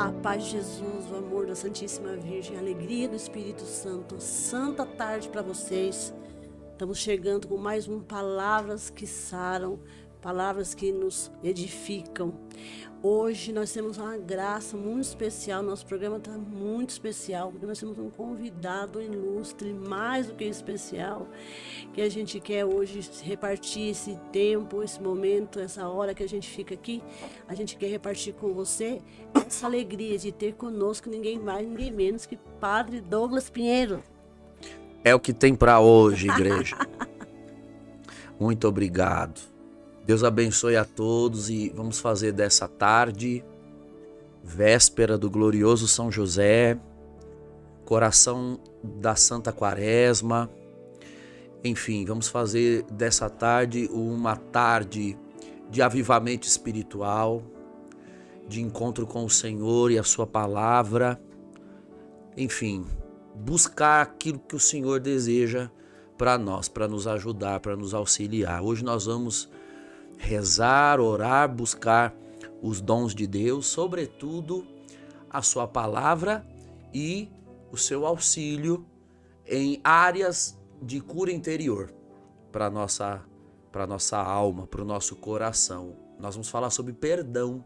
A paz de Jesus, o amor da Santíssima Virgem, a alegria do Espírito Santo. Santa tarde para vocês. Estamos chegando com mais palavras que saram, palavras que nos edificam. Hoje nós temos uma graça muito especial, nosso programa está muito especial, porque nós temos um convidado ilustre, mais do que especial, que a gente quer hoje repartir esse tempo, esse momento, essa hora que a gente fica aqui, a gente quer repartir com você essa alegria de ter conosco ninguém mais, ninguém menos que Padre Douglas Pinheiro. É o que tem para hoje, igreja. Muito obrigado. Deus abençoe a todos e vamos fazer dessa tarde, véspera do glorioso São José, coração da Santa Quaresma. Enfim, vamos fazer dessa tarde uma tarde de avivamento espiritual, de encontro com o Senhor e a sua palavra. Enfim, buscar aquilo que o Senhor deseja para nós, para nos ajudar, para nos auxiliar. Hoje nós vamos rezar, orar, buscar os dons de Deus, sobretudo a sua palavra e o seu auxílio em áreas de cura interior para nossa alma, para o nosso coração. Nós vamos falar sobre perdão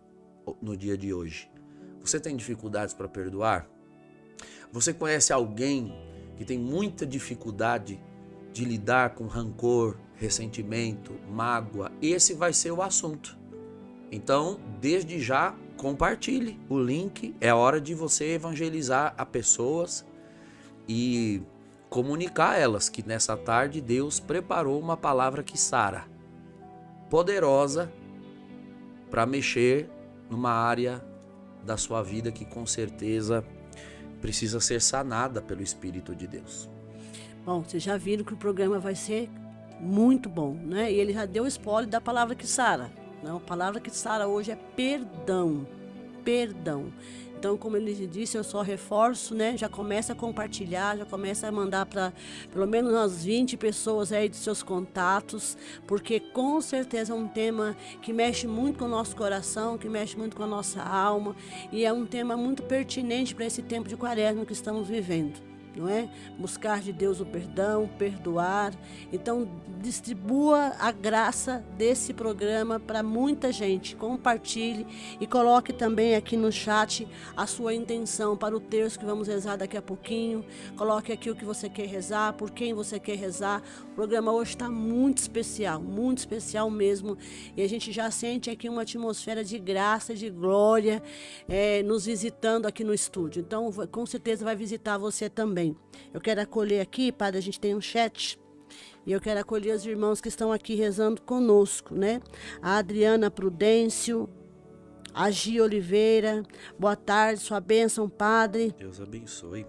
no dia de hoje. Você tem dificuldades para perdoar? Você conhece alguém que tem muita dificuldade de lidar com rancor, ressentimento, mágoa? Esse vai ser o assunto. Então, desde já, compartilhe o link. É hora de você evangelizar a pessoas e comunicar a elas que nessa tarde Deus preparou uma palavra que sara, poderosa para mexer numa área da sua vida que com certeza precisa ser sanada pelo Espírito de Deus. Bom, vocês já viram que o programa vai ser muito bom, né? E ele já deu spoiler da palavra que sara. Não, a palavra que sara hoje é perdão. Perdão. Então, como ele disse, eu só reforço, né? Já começa a compartilhar, já começa a mandar para pelo menos umas 20 pessoas aí de seus contatos, porque com certeza é um tema que mexe muito com o nosso coração, que mexe muito com a nossa alma, e é um tema muito pertinente para esse tempo de quaresma que estamos vivendo. Não é? Buscar de Deus o perdão, perdoar. Então, distribua a graça desse programa para muita gente. Compartilhe e coloque também aqui no chat a sua intenção para o terço que vamos rezar daqui a pouquinho. Coloque aqui o que você quer rezar, por quem você quer rezar. O programa hoje está muito especial mesmo. E a gente já sente aqui uma atmosfera de graça, de glória, nos visitando aqui no estúdio. Então, com certeza vai visitar você também. Eu quero acolher aqui, padre, a gente tem um chat, e eu quero acolher os irmãos que estão aqui rezando conosco, né? A Adriana Prudêncio, a Gia Oliveira, boa tarde, sua bênção, padre. Deus abençoe.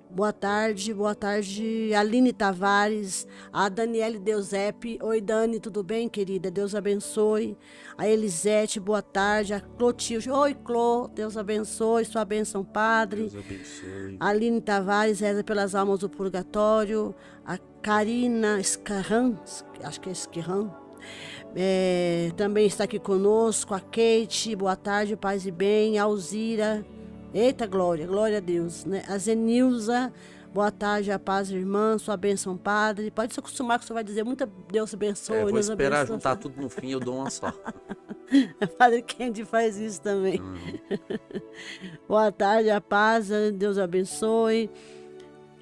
Boa tarde, Aline Tavares, a Daniele Deuseppe. Oi, Dani, tudo bem, querida? Deus abençoe. A Elisete, boa tarde. A Clotilde, oi, Clô, Deus abençoe, sua bênção, padre. Deus abençoe. A Aline Tavares, reza pelas almas do purgatório. A Karina Escarran, acho que é Esquirran, também está aqui conosco. A Kate, boa tarde, paz e bem. A Alzira, eita, glória a Deus, né? A Zenilza, boa tarde, a paz, irmã, sua bênção, padre. Pode se acostumar que você vai dizer muita Deus abençoe. Vou Deus esperar abençoe. juntar tudo no fim, eu dou uma só. Padre Kendi faz isso também. Boa tarde, a paz, Deus abençoe.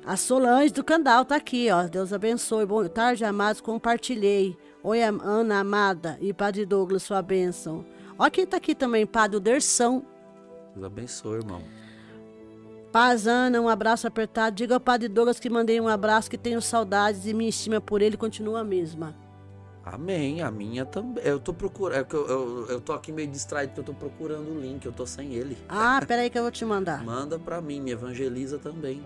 A Solange do Candal tá aqui, ó. Deus abençoe. Boa tarde, amados, compartilhei. Oi, Ana amada e Padre Douglas, sua bênção. Ó quem tá aqui também, Padre Derção. Deus abençoe, irmão. Paz, Ana, um abraço apertado. Diga ao Padre Douglas que mandei um abraço, que tenho saudades e minha estima por ele continua a mesma. Amém, a minha também. Eu tô procurando, eu tô aqui meio distraído porque eu tô procurando o link, eu tô sem ele. Ah, peraí que eu vou te mandar. Manda pra mim, me evangeliza também.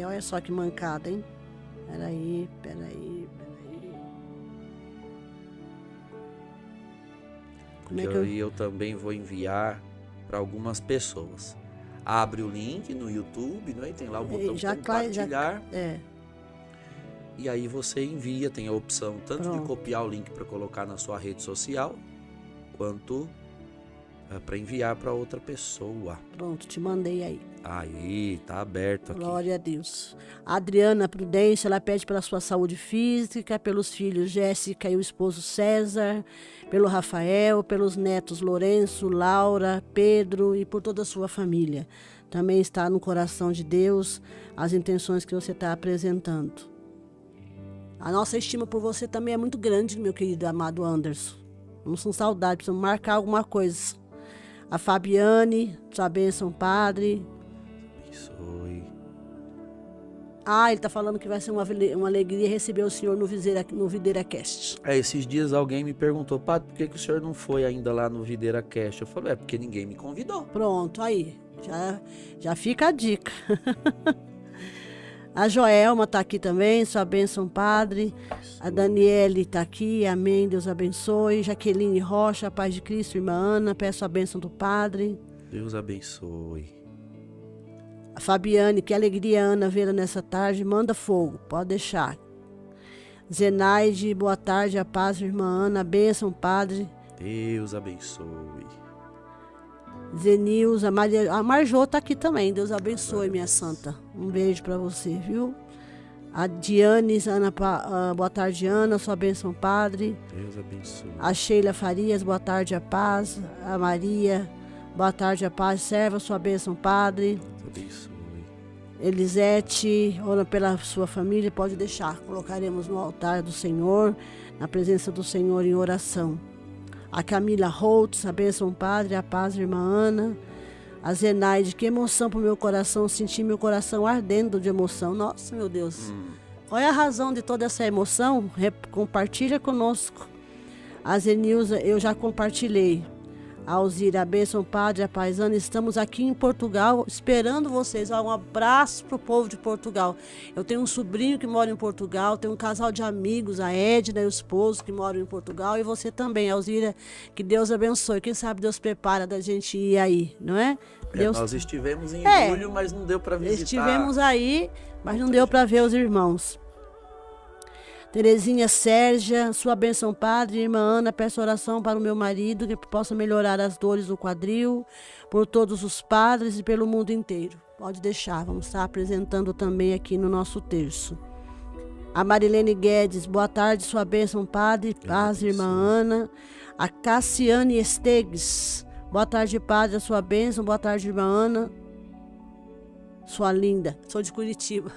Olha só que mancada, hein? Peraí. Como é que eu também vou enviar para algumas pessoas. Abre o link no YouTube, não é? Tem lá o botão compartilhar. E aí você envia, tem a opção tanto de copiar o link para colocar na sua rede social, quanto para enviar para outra pessoa. Pronto, te mandei aí. Aí, tá aberto aqui. Glória a Deus. A Adriana Prudência, ela pede pela sua saúde física, pelos filhos Jéssica e o esposo César, pelo Rafael, pelos netos Lourenço, Laura, Pedro e por toda a sua família. Também está no coração de Deus as intenções que você está apresentando. A nossa estima por você também é muito grande, meu querido amado Anderson. Vamos com saudade, precisamos marcar alguma coisa. A Fabiane, sua bênção, Padre. Abençoe. Ah, ele está falando que vai ser uma alegria receber o senhor no Videira Cast. Esses dias alguém me perguntou, Padre, por que o senhor não foi ainda lá no Videira Cast? Eu falei, porque ninguém me convidou. Pronto, aí. Já fica a dica. A Joelma está aqui também, sua bênção, Padre. A Daniele está aqui, amém, Deus abençoe. Jaqueline Rocha, paz de Cristo, irmã Ana, peço a bênção do Padre. Deus abençoe. A Fabiane, que alegria, Ana, vê-la nessa tarde, manda fogo, pode deixar. Zenaide, boa tarde, a paz, irmã Ana, bênção, Padre. Deus abençoe. Zenilza, a Marjô está aqui também, Deus abençoe, minha santa. Um beijo para você, viu? A Diane, boa tarde, Ana, sua bênção, Padre. Deus abençoe. A Sheila Farias, boa tarde, a paz. A Maria, boa tarde, a paz. Serva, sua bênção, Padre. Deus abençoe. Elisete, ora pela sua família, pode deixar. Colocaremos no altar do Senhor, na presença do Senhor em oração. A Camila Holtz, a bênção, Padre, a paz, irmã Ana. A Zenaide, que emoção pro meu coração, senti meu coração ardendo de emoção. Nossa, meu Deus. Qual é a razão de toda essa emoção? Compartilha conosco. A Zenilza, eu já compartilhei. A Alzira, a bênção, Padre, a paisana, estamos aqui em Portugal esperando vocês. Um abraço pro povo de Portugal. Eu tenho um sobrinho que mora em Portugal, tenho um casal de amigos, a Edna e o esposo que moram em Portugal, e você também, Alzira, que Deus abençoe. Quem sabe Deus prepara da gente ir aí, não é? Deus... Nós estivemos em julho, mas não deu para visitar. Estivemos aí, mas não deu para ver os irmãos. Terezinha Sérgia, sua bênção, Padre. Irmã Ana, peço oração para o meu marido, que possa melhorar as dores do quadril, por todos os padres e pelo mundo inteiro. Pode deixar, vamos estar apresentando também aqui no nosso terço. A Marilene Guedes, boa tarde, sua bênção, Padre. Paz, irmã Ana. A Cassiane Estegues, boa tarde, Padre, a sua bênção. Boa tarde, irmã Ana. Sua linda, sou de Curitiba.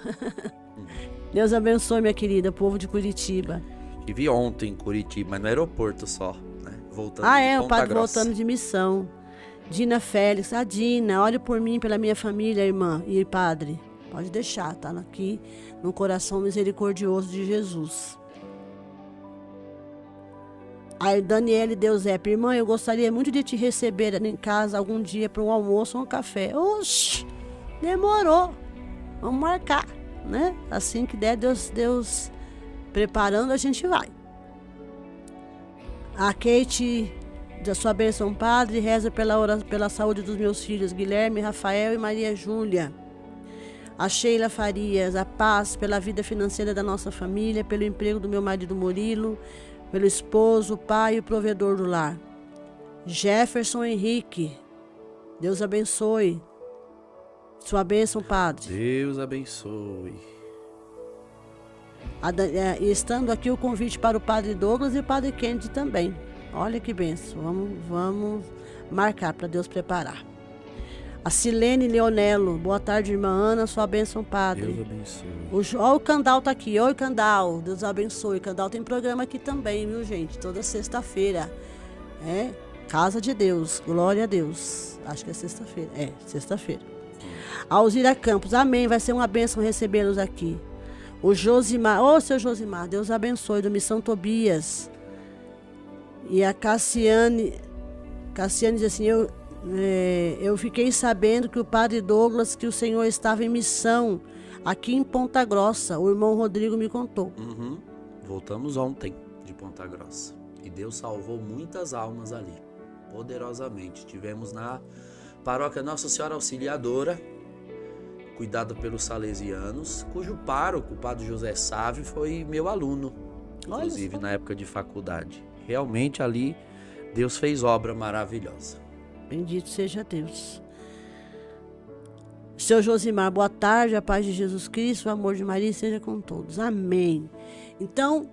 Deus abençoe, minha querida, povo de Curitiba. Estive ontem em Curitiba, mas no aeroporto só, né? Voltando o Padre voltando de missão. Dina Félix, a Dina, olhe por mim, pela minha família, irmã e Padre. Pode deixar, tá aqui no coração misericordioso de Jesus. A Daniele Deusep, irmã, eu gostaria muito de te receber em casa algum dia para um almoço ou um café. Oxi, demorou, vamos marcar. Né? Assim que der, Deus preparando, a gente vai. A Kate, da sua bênção, Padre, reza pela saúde dos meus filhos Guilherme, Rafael e Maria Júlia. A Sheila Farias, a paz pela vida financeira da nossa família, pelo emprego do meu marido Murilo, pelo esposo, o pai e o provedor do lar. Jefferson Henrique, Deus abençoe. Sua bênção, Padre. Deus abençoe. E estando aqui o convite para o Padre Douglas e o Padre Kennedy também. Olha que bênção. Vamos marcar para Deus preparar. A Silene Leonello. Boa tarde, irmã Ana. Sua bênção, Padre. Deus abençoe. Olha o Candal está aqui. Oi, Candal. Deus abençoe. Candal tem programa aqui também, viu, gente? Toda sexta-feira. Casa de Deus. Glória a Deus. Acho que é sexta-feira. Sexta-feira. Alzira Campos, amém, vai ser uma bênção recebê-los aqui. O Josimar, seu Josimar, Deus abençoe, do Missão Tobias. E a Cassiane diz assim, eu fiquei sabendo que o Padre Douglas, que o Senhor estava em missão aqui em Ponta Grossa, o irmão Rodrigo me contou. Voltamos ontem de Ponta Grossa e Deus salvou muitas almas ali, poderosamente. Tivemos na paróquia Nossa Senhora Auxiliadora, cuidada pelos salesianos, cujo pároco, o Padre José Sávio, foi meu aluno, inclusive na época de faculdade. Realmente ali Deus fez obra maravilhosa. Bendito seja Deus. Seu Josimar, boa tarde, a paz de Jesus Cristo, o amor de Maria seja com todos. Amém. Então,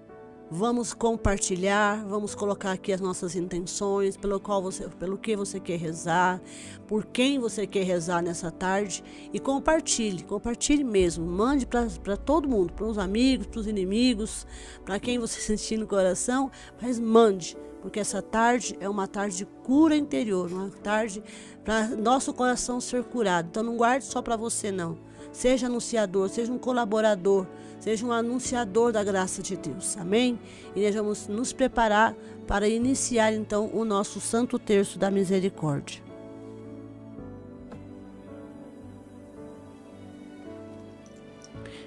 vamos compartilhar, vamos colocar aqui as nossas intenções, pelo que você quer rezar, por quem você quer rezar nessa tarde, e compartilhe mesmo, mande para todo mundo, para os amigos, para os inimigos, para quem você sentir no coração, mas mande, porque essa tarde é uma tarde de cura interior, uma tarde para nosso coração ser curado. Então não guarde só para você não, seja anunciador, seja um colaborador, seja um anunciador da graça de Deus, amém? E nós vamos nos preparar para iniciar então o nosso Santo Terço da Misericórdia.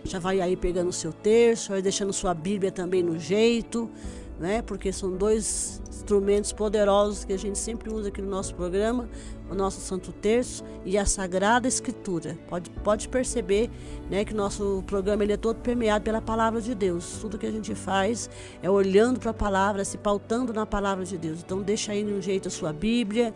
Já vai aí pegando o seu terço, vai deixando sua Bíblia também no jeito, né? Porque são dois instrumentos poderosos que a gente sempre usa aqui no nosso programa, o nosso Santo Terço e a Sagrada Escritura. Pode perceber, né, que nosso programa ele é todo permeado pela Palavra de Deus. Tudo que a gente faz é olhando para a Palavra, se pautando na Palavra de Deus. Então deixa aí no jeito a sua Bíblia,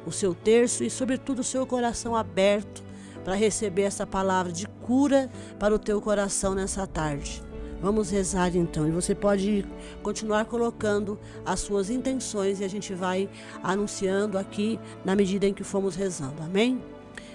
o seu terço e sobretudo o seu coração aberto para receber essa palavra de cura para o teu coração nessa tarde. Vamos rezar então, e você pode continuar colocando as suas intenções e a gente vai anunciando aqui na medida em que formos rezando, amém?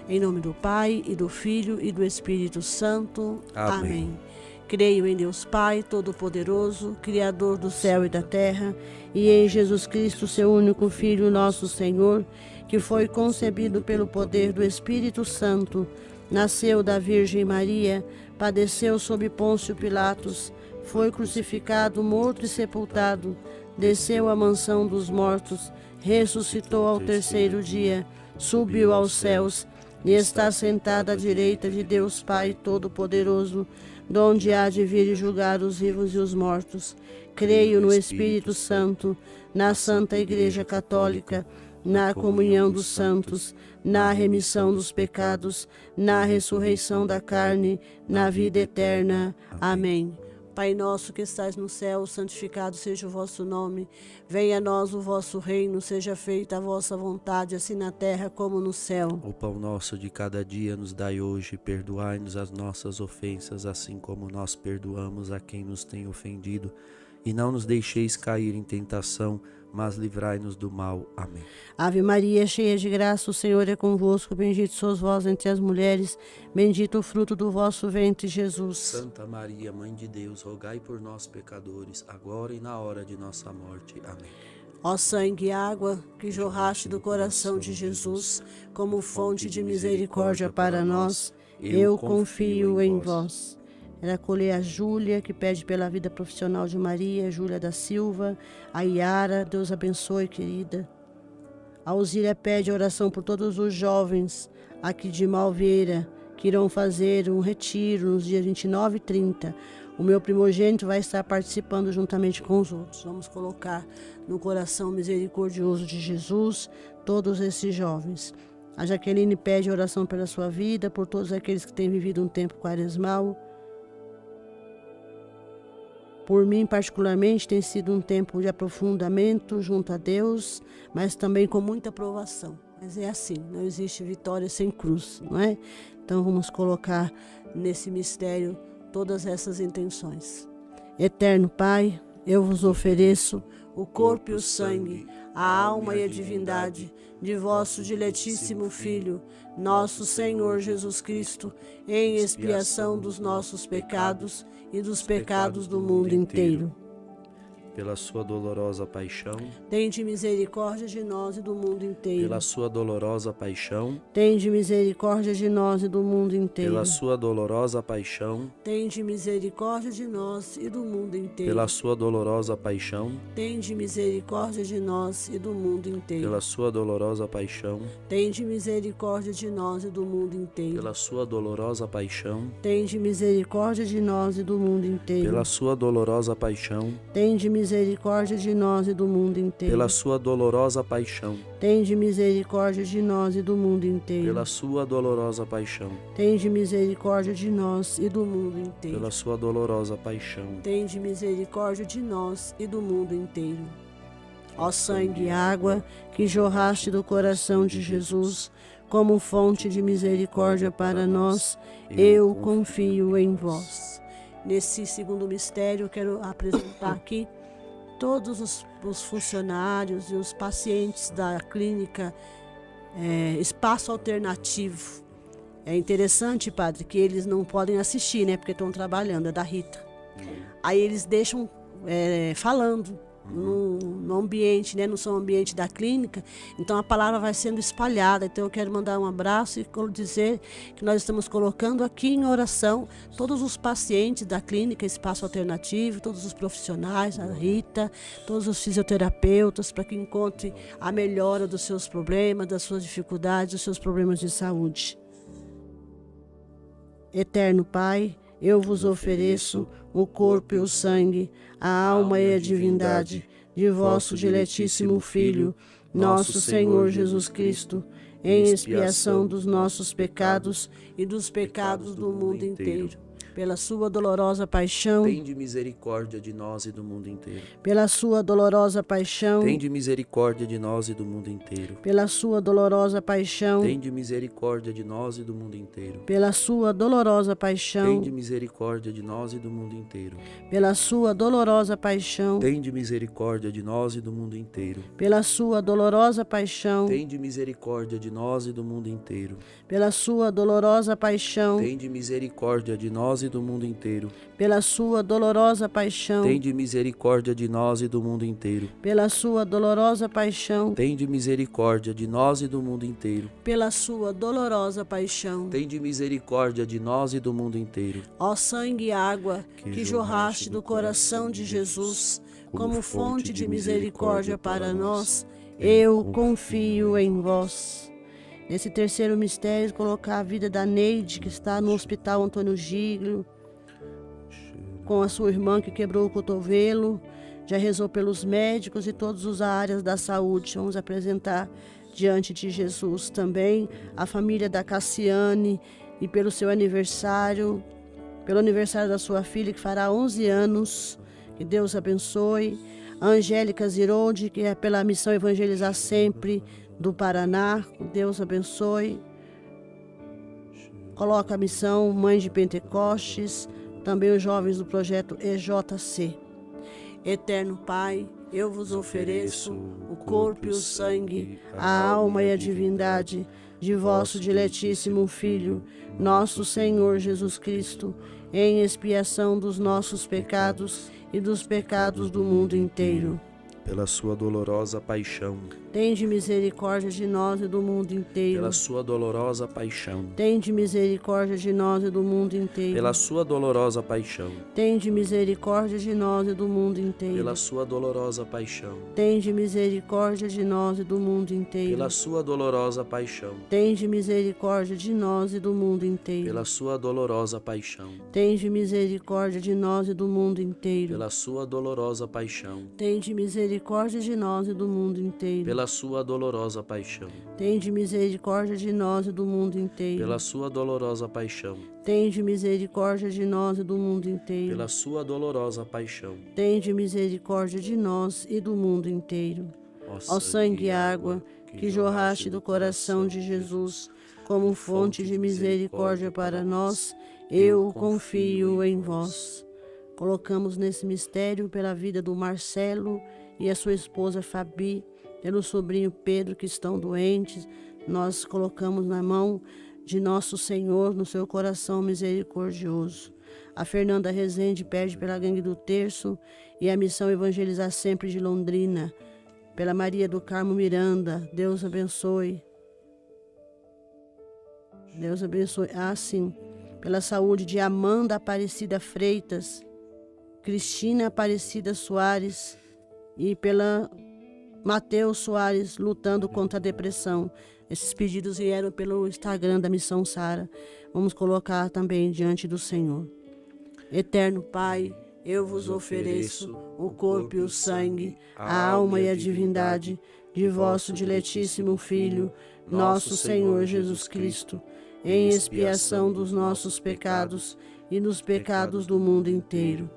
Em nome do Pai, e do Filho, e do Espírito Santo, amém. Creio em Deus Pai, Todo-Poderoso, Criador do céu e da terra, e em Jesus Cristo, seu único Filho, nosso Senhor, que foi concebido pelo poder do Espírito Santo, nasceu da Virgem Maria, padeceu sob Pôncio Pilatos, foi crucificado, morto e sepultado, desceu à mansão dos mortos, ressuscitou ao terceiro dia, subiu aos céus e está sentado à direita de Deus Pai Todo-Poderoso, donde há de vir julgar os vivos e os mortos. Creio no Espírito Santo, na Santa Igreja Católica, na comunhão dos santos, na remissão dos pecados, na ressurreição da carne, na vida eterna. Amém. Pai nosso que estais no céu, santificado seja o vosso nome. Venha a nós o vosso reino, seja feita a vossa vontade, assim na terra como no céu. O pão nosso de cada dia nos dai hoje, perdoai-nos as nossas ofensas, assim como nós perdoamos a quem nos tem ofendido. E não nos deixeis cair em tentação, mas livrai-nos do mal. Amém. Ave Maria, cheia de graça, o Senhor é convosco. Bendito sois vós entre as mulheres, bendito o fruto do vosso ventre, Jesus. Santa Maria, Mãe de Deus, rogai por nós, pecadores, agora e na hora de nossa morte. Amém. Ó sangue e água que jorraste do coração de Jesus, como fonte de misericórdia para nós, eu confio em vós. Era acolher a Júlia, que pede pela vida profissional de Maria, Júlia da Silva, a Yara, Deus abençoe, querida. A Alzíria pede oração por todos os jovens aqui de Malveira, que irão fazer um retiro nos dias 29 e 30. O meu primogênito vai estar participando juntamente com os outros. Vamos colocar no coração misericordioso de Jesus todos esses jovens. A Jaqueline pede oração pela sua vida, por todos aqueles que têm vivido um tempo quaresmal. Por mim, particularmente, tem sido um tempo de aprofundamento junto a Deus, mas também com muita provação. Mas é assim, não existe vitória sem cruz, não é? Então vamos colocar nesse mistério todas essas intenções. Eterno Pai, eu vos ofereço o corpo e o sangue, a alma e a divindade de vosso diletíssimo Filho, nosso Senhor Jesus Cristo, em expiação dos nossos pecados e dos pecados do mundo inteiro. Pela sua dolorosa paixão, tende misericórdia de nós e do mundo inteiro. Pela sua dolorosa paixão, tende misericórdia de nós e do mundo inteiro. Pela sua dolorosa paixão, tende misericórdia de nós e do mundo inteiro. Pela sua dolorosa paixão, tende misericórdia de nós e do mundo inteiro. Pela sua dolorosa paixão, tende misericórdia de nós e do mundo inteiro. Pela sua dolorosa paixão, tende misericórdia de nós e do mundo inteiro. Pela sua dolorosa paixão, tende misericórdia de nós e do mundo inteiro. Pela sua dolorosa paixão, tende misericórdia de nós e do mundo inteiro. Pela sua dolorosa paixão, tende misericórdia de nós e do mundo inteiro. Pela sua dolorosa paixão, tende misericórdia de nós e do mundo inteiro. Ó sangue e água que jorraste do coração de Jesus, como fonte de misericórdia para nós, eu confio em vós. Nesse segundo mistério, eu quero apresentar aqui todos os funcionários e os pacientes da clínica Espaço Alternativo. É interessante, padre, que eles não podem assistir, né? Porque estão trabalhando, é da Rita. Aí eles deixam falando no ambiente, né? No seu ambiente da clínica. Então a palavra vai sendo espalhada. Então eu quero mandar um abraço e dizer que nós estamos colocando aqui em oração todos os pacientes da clínica Espaço Alternativo, todos os profissionais, a Rita, todos os fisioterapeutas, para que encontre a melhora dos seus problemas, das suas dificuldades, dos seus problemas de saúde. Eterno Pai, eu vos ofereço o corpo e o sangue, a alma e a divindade de vosso diletíssimo Filho, nosso Senhor Jesus Cristo, em expiação dos nossos pecados e dos pecados do mundo inteiro. Pela sua dolorosa paixão, tende misericórdia de nós e do mundo inteiro. Pela sua dolorosa paixão, tende misericórdia de nós e do mundo inteiro. Pela sua dolorosa paixão, tende misericórdia de nós e do mundo inteiro. Pela sua dolorosa paixão, tende misericórdia de nós e do mundo inteiro. Pela sua dolorosa paixão, tende misericórdia de nós e do mundo inteiro. Pela sua dolorosa paixão, tende misericórdia de nós e do mundo inteiro. Pela sua dolorosa paixão, tende misericórdia de nós e do mundo inteiro. Pela sua dolorosa paixão, tende misericórdia de nós e do mundo inteiro. Pela sua dolorosa paixão, tende misericórdia de nós e do mundo inteiro. Pela sua dolorosa paixão, tende misericórdia de nós e do mundo inteiro. Ó sangue e água que jorraste do coração de Jesus, como fonte de misericórdia para nós, eu confio em vós. Nesse terceiro mistério, colocar a vida da Neide, que está no Hospital Antônio Giglio, com a sua irmã que quebrou o cotovelo, já rezou pelos médicos e todas as áreas da saúde. Vamos apresentar diante de Jesus também a família da Cassiane e pelo seu aniversário, pelo aniversário da sua filha, que fará 11 anos, que Deus abençoe. A Angélica Ziroldi, que é pela missão Evangelizar Sempre, do Paraná, Deus abençoe. Coloca a missão Mães de Pentecostes, também os jovens do projeto EJC. Eterno Pai, eu vos ofereço o corpo e o sangue, a alma e a divindade de vosso diletíssimo Filho, nosso Senhor Jesus Cristo, em expiação dos nossos pecados e dos pecados do mundo inteiro. Pela sua dolorosa paixão, tende misericórdia de nós e do mundo inteiro. Pela sua dolorosa paixão, tende misericórdia de nós e do mundo inteiro. Pela sua dolorosa paixão, tende misericórdia de nós e do mundo inteiro. Pela sua dolorosa paixão, tende misericórdia de nós e do mundo inteiro. Pela sua dolorosa paixão, tende misericórdia de nós e do mundo inteiro. Pela sua dolorosa paixão, tende misericórdia de nós e do mundo inteiro. Pela sua dolorosa paixão, tende misericórdia de nós e do mundo inteiro. Pela sua dolorosa paixão, tende misericórdia de nós e do mundo inteiro. Pela sua dolorosa paixão, tende misericórdia de nós e do mundo inteiro. Pela sua dolorosa paixão, tende misericórdia de nós e do mundo inteiro. Ó sangue e água que jorraste do coração de Jesus, como fonte de misericórdia para nós, eu confio em vós. Colocamos nesse mistério pela vida do Marcelo e a sua esposa Fabi, pelo sobrinho Pedro, que estão doentes. Nós colocamos na mão de nosso Senhor, no seu coração misericordioso. A Fernanda Rezende pede pela Gangue do Terço e a missão Evangelizar Sempre de Londrina. Pela Maria do Carmo Miranda, Deus abençoe. Deus abençoe. Sim. Pela saúde de Amanda Aparecida Freitas, Cristina Aparecida Soares e pela Mateus Soares, lutando contra a depressão. Esses pedidos vieram pelo Instagram da Missão Sara. Vamos colocar também diante do Senhor. Eterno Pai, eu vos ofereço o corpo e o sangue, a alma e a divindade de vosso diletíssimo Filho, nosso Senhor Jesus Cristo, em expiação dos nossos pecados e dos pecados do mundo inteiro.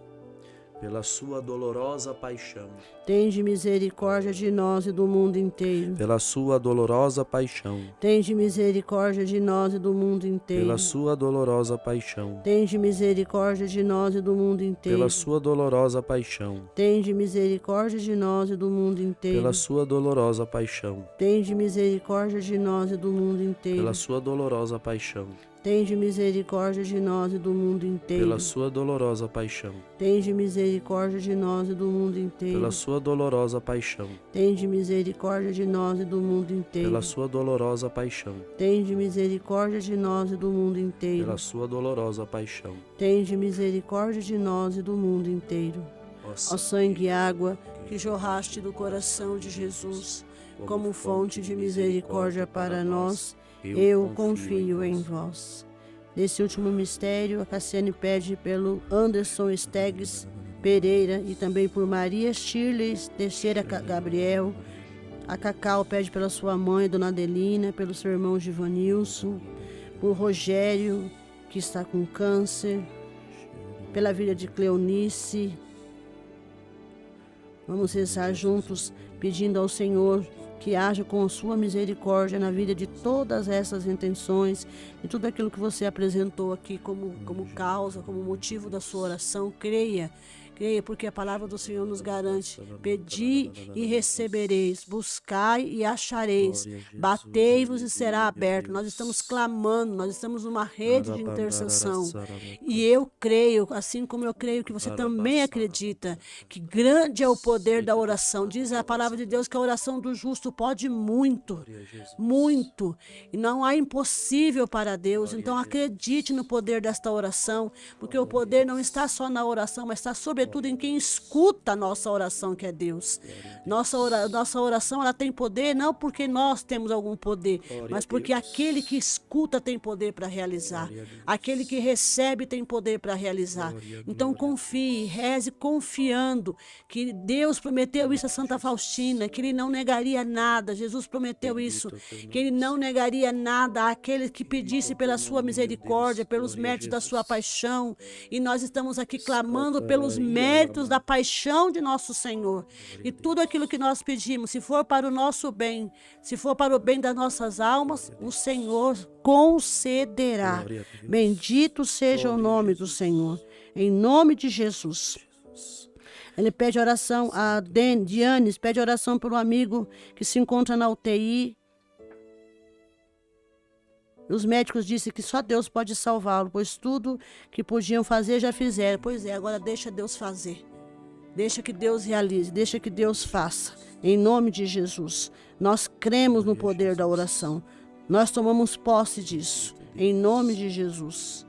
pela sua dolorosa paixão, tende misericórdia de nós e do mundo inteiro. pela sua dolorosa paixão, Tende misericórdia de nós e do mundo inteiro. pela sua dolorosa paixão, Tende misericórdia de nós e do mundo inteiro. pela sua dolorosa paixão, Tende misericórdia de nós e do mundo inteiro. pela sua dolorosa paixão, Tende misericórdia de nós e do mundo inteiro. pela sua dolorosa paixão, Tende misericórdia de nós e do mundo inteiro. pela sua dolorosa paixão, Tende misericórdia de nós e do mundo inteiro. pela sua dolorosa paixão, Tende misericórdia de nós e do mundo inteiro. pela sua dolorosa paixão, Tende misericórdia de nós e do mundo inteiro. pela sua dolorosa paixão. Tende misericórdia de nós e do mundo inteiro. Ó sangue e água que jorraste do coração de Jesus, como fonte de misericórdia para nós, eu confio em vós. Nesse último mistério, a Cassiane pede pelo Anderson Stegues Pereira e também por Maria Shirley Teixeira Gabriel. A Cacau pede pela sua mãe, Dona Adelina, pelo seu irmão Givanilson, por Rogério, que está com câncer, pela vida de Cleonice. Vamos rezar juntos, pedindo ao Senhor que haja com a sua misericórdia na vida de todas essas intenções e tudo aquilo que você apresentou aqui como causa, como motivo da sua oração. Creia, porque a palavra do Senhor nos garante: pedi e recebereis, buscai e achareis, batei-vos e será aberto. Nós estamos clamando, nós estamos numa rede de intercessão. E eu creio, assim como eu creio que você também acredita, que grande é o poder da oração. Diz a palavra de Deus que a oração do justo pode muito, muito. E não há impossível para Deus. Então acredite no poder desta oração, porque o poder não está só na oração, mas está sobretudo em quem escuta a nossa oração, que é Deus. Nossa oração, ela tem poder não porque nós temos algum poder, mas porque aquele que escuta tem poder para realizar. Aquele que recebe tem poder para realizar. Então confie, reze confiando que Deus prometeu isso a Santa Faustina, que Ele não negaria nada. Jesus prometeu isso, que Ele não negaria nada àquele que pedisse pela sua misericórdia, pelos méritos da sua paixão. E nós estamos aqui clamando pelos méritos da paixão de nosso Senhor. E tudo aquilo que nós pedimos, se for para o nosso bem, se for para o bem das nossas almas, o Senhor concederá. Bendito seja o nome do Senhor. Em nome de Jesus. Ele pede oração, a Dianes pede oração por um amigo que se encontra na UTI. Os médicos disseram que só Deus pode salvá-lo, pois tudo que podiam fazer já fizeram. Pois é, agora deixa Deus fazer. Deixa que Deus realize, deixa que Deus faça. Em nome de Jesus. Nós cremos no poder da oração. Nós tomamos posse disso. Em nome de Jesus.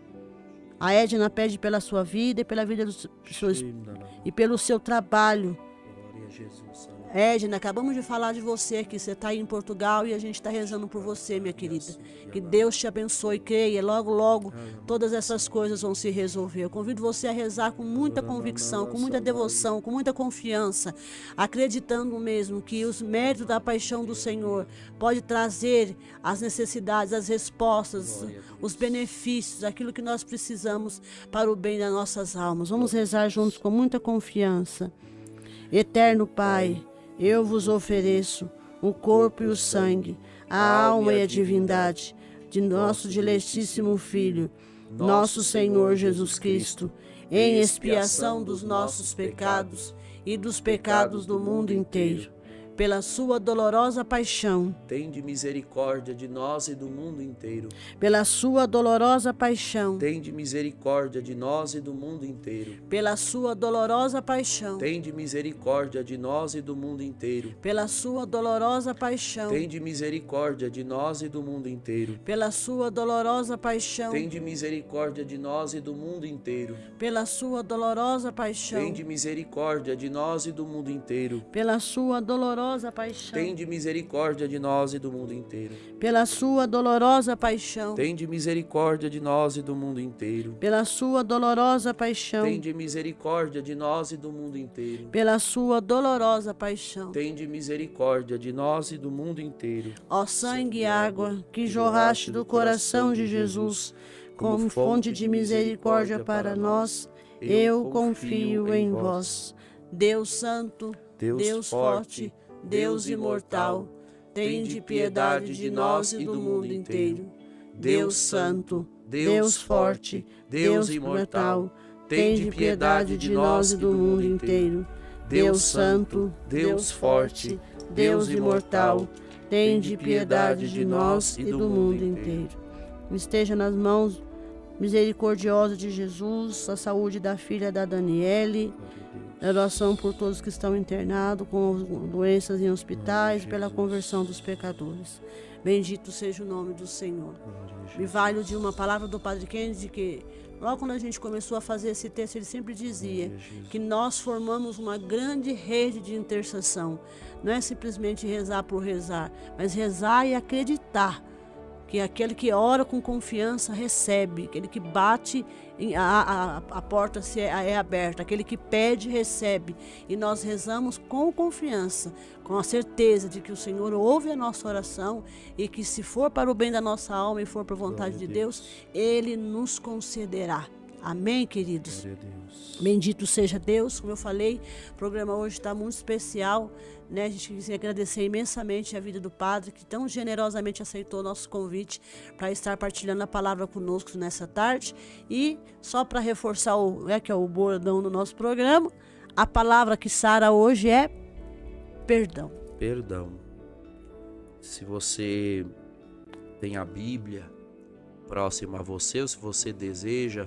A Edna pede pela sua vida e pela vida e pelo seu trabalho. Edna, acabamos de falar de você aqui. Você está aí em Portugal e a gente está rezando por você, minha querida. Que Deus te abençoe, creia. Logo, logo, todas essas coisas vão se resolver. Eu convido você a rezar com muita convicção, com muita devoção, com muita confiança, acreditando mesmo que os méritos da paixão do Senhor pode trazer as necessidades, as respostas, os benefícios, aquilo que nós precisamos para o bem das nossas almas. Vamos rezar juntos com muita confiança. Eterno Pai, eu vos ofereço o corpo e o sangue, a alma e a divindade de nosso diletíssimo Filho, nosso Senhor Jesus Cristo, em expiação dos nossos pecados e dos pecados do mundo inteiro. Pela sua dolorosa paixão, Tende misericórdia de nós e do mundo inteiro. pela sua dolorosa paixão, Tende misericórdia de nós e do mundo inteiro. pela sua dolorosa paixão, Tende misericórdia de nós e do mundo inteiro. pela sua dolorosa paixão, Tende misericórdia de nós e do mundo inteiro. pela sua dolorosa paixão, Tende misericórdia de nós e do mundo inteiro. pela sua dolorosa paixão, Tende misericórdia de nós e do mundo inteiro. pela sua dolorosa paixão, Tende misericórdia de nós e do mundo inteiro. pela sua dolorosa paixão, Tende misericórdia de nós e do mundo inteiro. pela sua dolorosa paixão, Tende misericórdia de nós e do mundo inteiro. pela sua dolorosa paixão. Tende misericórdia de nós e do mundo inteiro. Ó sangue e água que jorraste do coração de Jesus, como fonte de misericórdia para nós, eu confio em vós. Deus Santo, Deus forte, Deus imortal, tende piedade de nós e do mundo inteiro. Deus Santo, Deus forte, Deus imortal, tende piedade de nós e do mundo inteiro. Deus Santo, Deus forte, Deus imortal, tende piedade de nós e do mundo inteiro. Esteja nas mãos misericordiosa de Jesus, a saúde da filha da Daniele, a oração por todos que estão internados com doenças em hospitais, pela conversão dos pecadores. Bendito seja o nome do Senhor. Me valho de uma palavra do Padre Kennedy, que logo quando a gente começou a fazer esse texto, ele sempre dizia que nós formamos uma grande rede de intercessão. Não é simplesmente rezar por rezar, mas rezar e acreditar que aquele que ora com confiança recebe, aquele que bate, a porta é aberta, aquele que pede recebe. E nós rezamos com confiança, com a certeza de que o Senhor ouve a nossa oração e que, se for para o bem da nossa alma e for para a vontade de Deus, Ele nos concederá. Amém, queridos? Bendito seja Deus. Como eu falei, o programa hoje está muito especial, né? A gente quer agradecer imensamente a vida do Padre, que tão generosamente aceitou o nosso convite para estar partilhando a palavra conosco nessa tarde. E só para reforçar que é o bordão do nosso programa, a palavra que sara hoje é perdão. Perdão. Se você tem a Bíblia próxima a você, ou se você deseja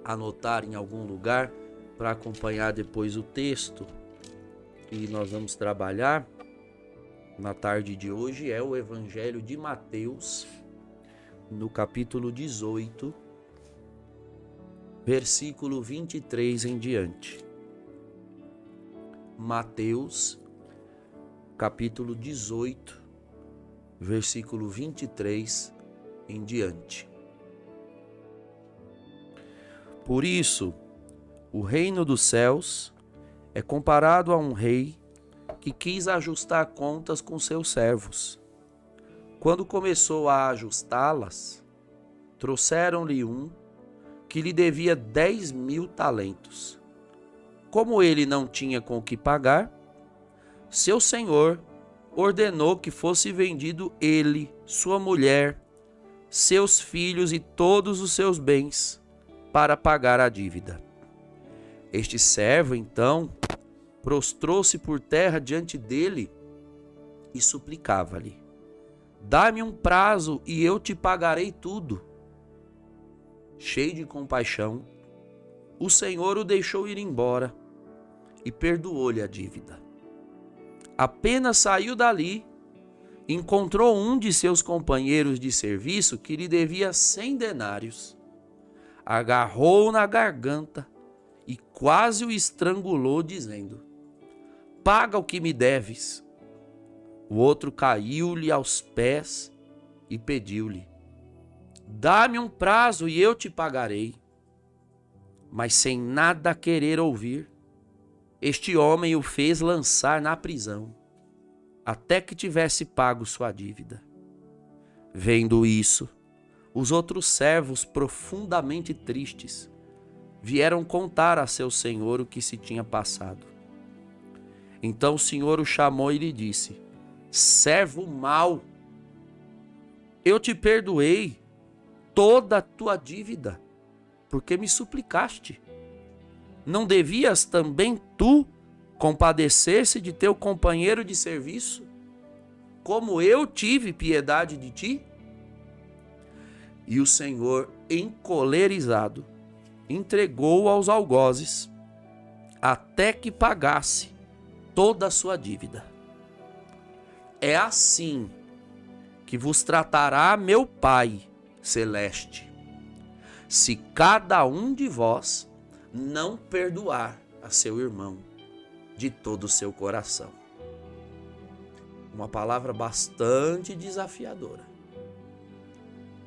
anotar em algum lugar para acompanhar depois o texto que nós vamos trabalhar na tarde de hoje, é o Evangelho de Mateus, no capítulo 18, versículo 23 em diante. Mateus, capítulo 18, versículo 23 em diante. Por isso, o reino dos céus é comparado a um rei que quis ajustar contas com seus servos. Quando começou a ajustá-las, trouxeram-lhe um que lhe devia 10.000 talentos. Como ele não tinha com o que pagar, seu senhor ordenou que fosse vendido ele, sua mulher, seus filhos e todos os seus bens, para pagar a dívida. Este servo, então, prostrou-se por terra diante dele e suplicava-lhe: dá-me um prazo e eu te pagarei tudo. Cheio de compaixão, o Senhor o deixou ir embora e perdoou-lhe a dívida. Apenas saiu dali, encontrou um de seus companheiros de serviço que lhe devia 100 denários. Agarrou-o na garganta e quase o estrangulou, dizendo: paga o que me deves. O outro caiu-lhe aos pés e pediu-lhe: dá-me um prazo e eu te pagarei. Mas sem nada querer ouvir, este homem o fez lançar na prisão, até que tivesse pago sua dívida. Vendo isso, os outros servos, profundamente tristes, vieram contar a seu senhor o que se tinha passado. Então o senhor o chamou e lhe disse: servo mau, eu te perdoei toda a tua dívida, porque me suplicaste. Não devias também tu compadecer-se de teu companheiro de serviço, como eu tive piedade de ti? E o Senhor, encolerizado, entregou-o aos algozes, até que pagasse toda a sua dívida. É assim que vos tratará meu Pai celeste, se cada um de vós não perdoar a seu irmão de todo o seu coração. Uma palavra bastante desafiadora.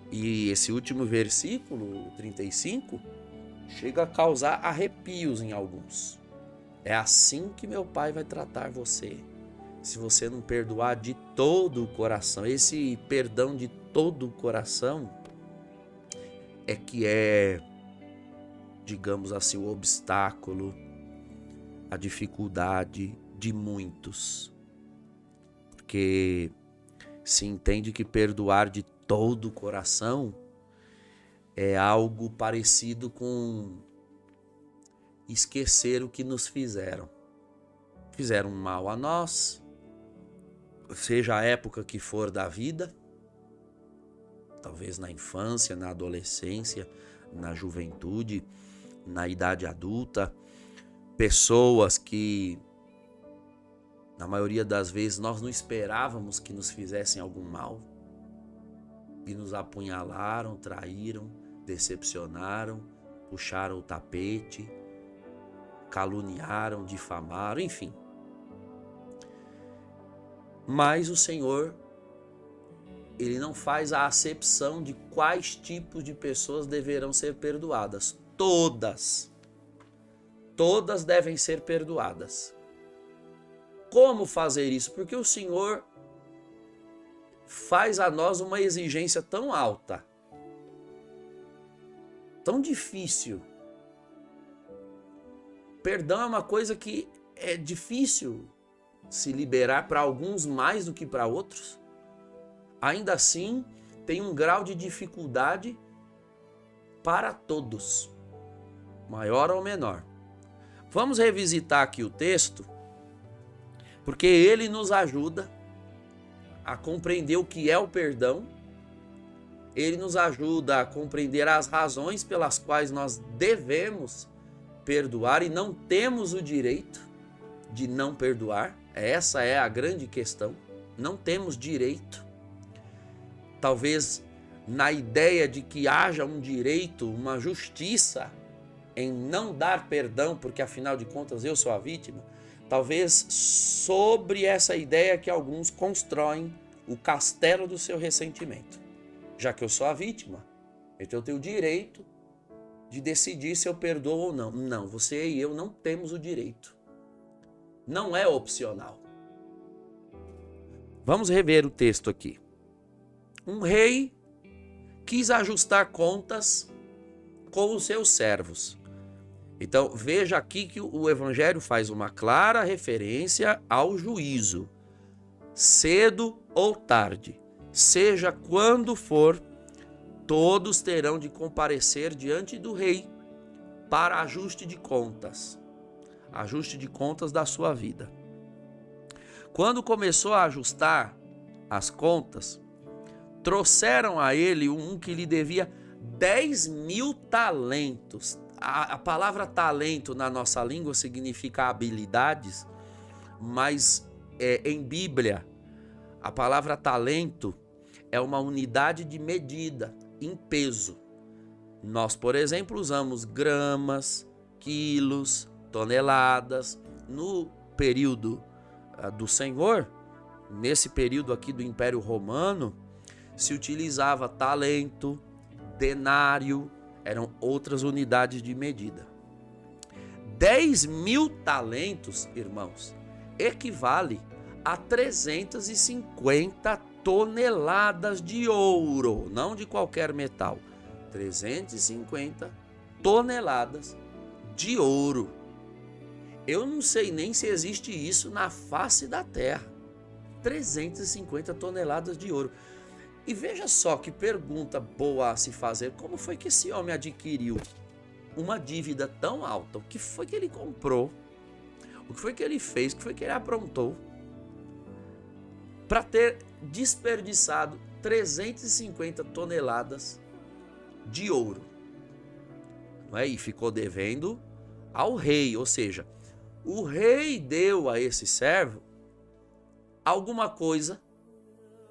E esse último versículo, 35, chega a causar arrepios em alguns. É assim que meu Pai vai tratar você, se você não perdoar de todo o coração. Esse perdão de todo o coração é que é digamos assim, o obstáculo, a dificuldade de muitos. Porque se entende que perdoar de todo o coração é algo parecido com esquecer o que nos fizeram. Fizeram mal a nós, seja a época que for da vida, talvez na infância, na adolescência, na juventude, na idade adulta, pessoas que, na maioria das vezes, nós não esperávamos que nos fizessem algum mal e nos apunhalaram, traíram, decepcionaram, puxaram o tapete, caluniaram, difamaram, enfim. Mas o Senhor, Ele não faz a acepção de quais tipos de pessoas deverão ser perdoadas. Todas devem ser perdoadas. Como fazer isso? Porque o Senhor faz a nós uma exigência tão alta, tão difícil. Perdão é uma coisa que é difícil se liberar para alguns mais do que para outros. Ainda assim, tem um grau de dificuldade para todos, maior ou menor. Vamos revisitar aqui o texto, porque ele nos ajuda a compreender o que é o perdão, ele nos ajuda a compreender as razões pelas quais nós devemos perdoar e não temos o direito de não perdoar. Essa é a grande questão. Não temos direito. Talvez na ideia de que haja um direito, uma justiça em não dar perdão, porque afinal de contas eu sou a vítima, talvez sobre essa ideia que alguns constroem o castelo do seu ressentimento. Já que eu sou a vítima, então eu tenho o direito de decidir se eu perdoo ou não. Não, você e eu não temos o direito. Não é opcional. Vamos rever o texto aqui. Um rei quis ajustar contas com os seus servos. Então, veja aqui que o Evangelho faz uma clara referência ao juízo. Cedo ou tarde, seja quando for, todos terão de comparecer diante do rei para ajuste de contas. Ajuste de contas da sua vida. Quando começou a ajustar as contas, trouxeram a ele um que lhe devia 10.000 talentos. A palavra talento na nossa língua significa habilidades, mas em Bíblia, a palavra talento é uma unidade de medida, em peso. Nós, por exemplo, usamos gramas, quilos, toneladas. No período do Senhor, nesse período aqui do Império Romano, se utilizava talento, denário, eram outras unidades de medida. 10.000 talentos, irmãos, equivale a 350 toneladas de ouro, não de qualquer metal. 350 toneladas de ouro. Eu não sei nem se existe isso na face da terra. 350 toneladas de ouro. E veja só que pergunta boa a se fazer. Como foi que esse homem adquiriu uma dívida tão alta? O que foi que ele comprou? O que foi que ele fez? O que foi que ele aprontou para ter desperdiçado 350 toneladas de ouro? Não é? E ficou devendo ao rei, ou seja, o rei deu a esse servo alguma coisa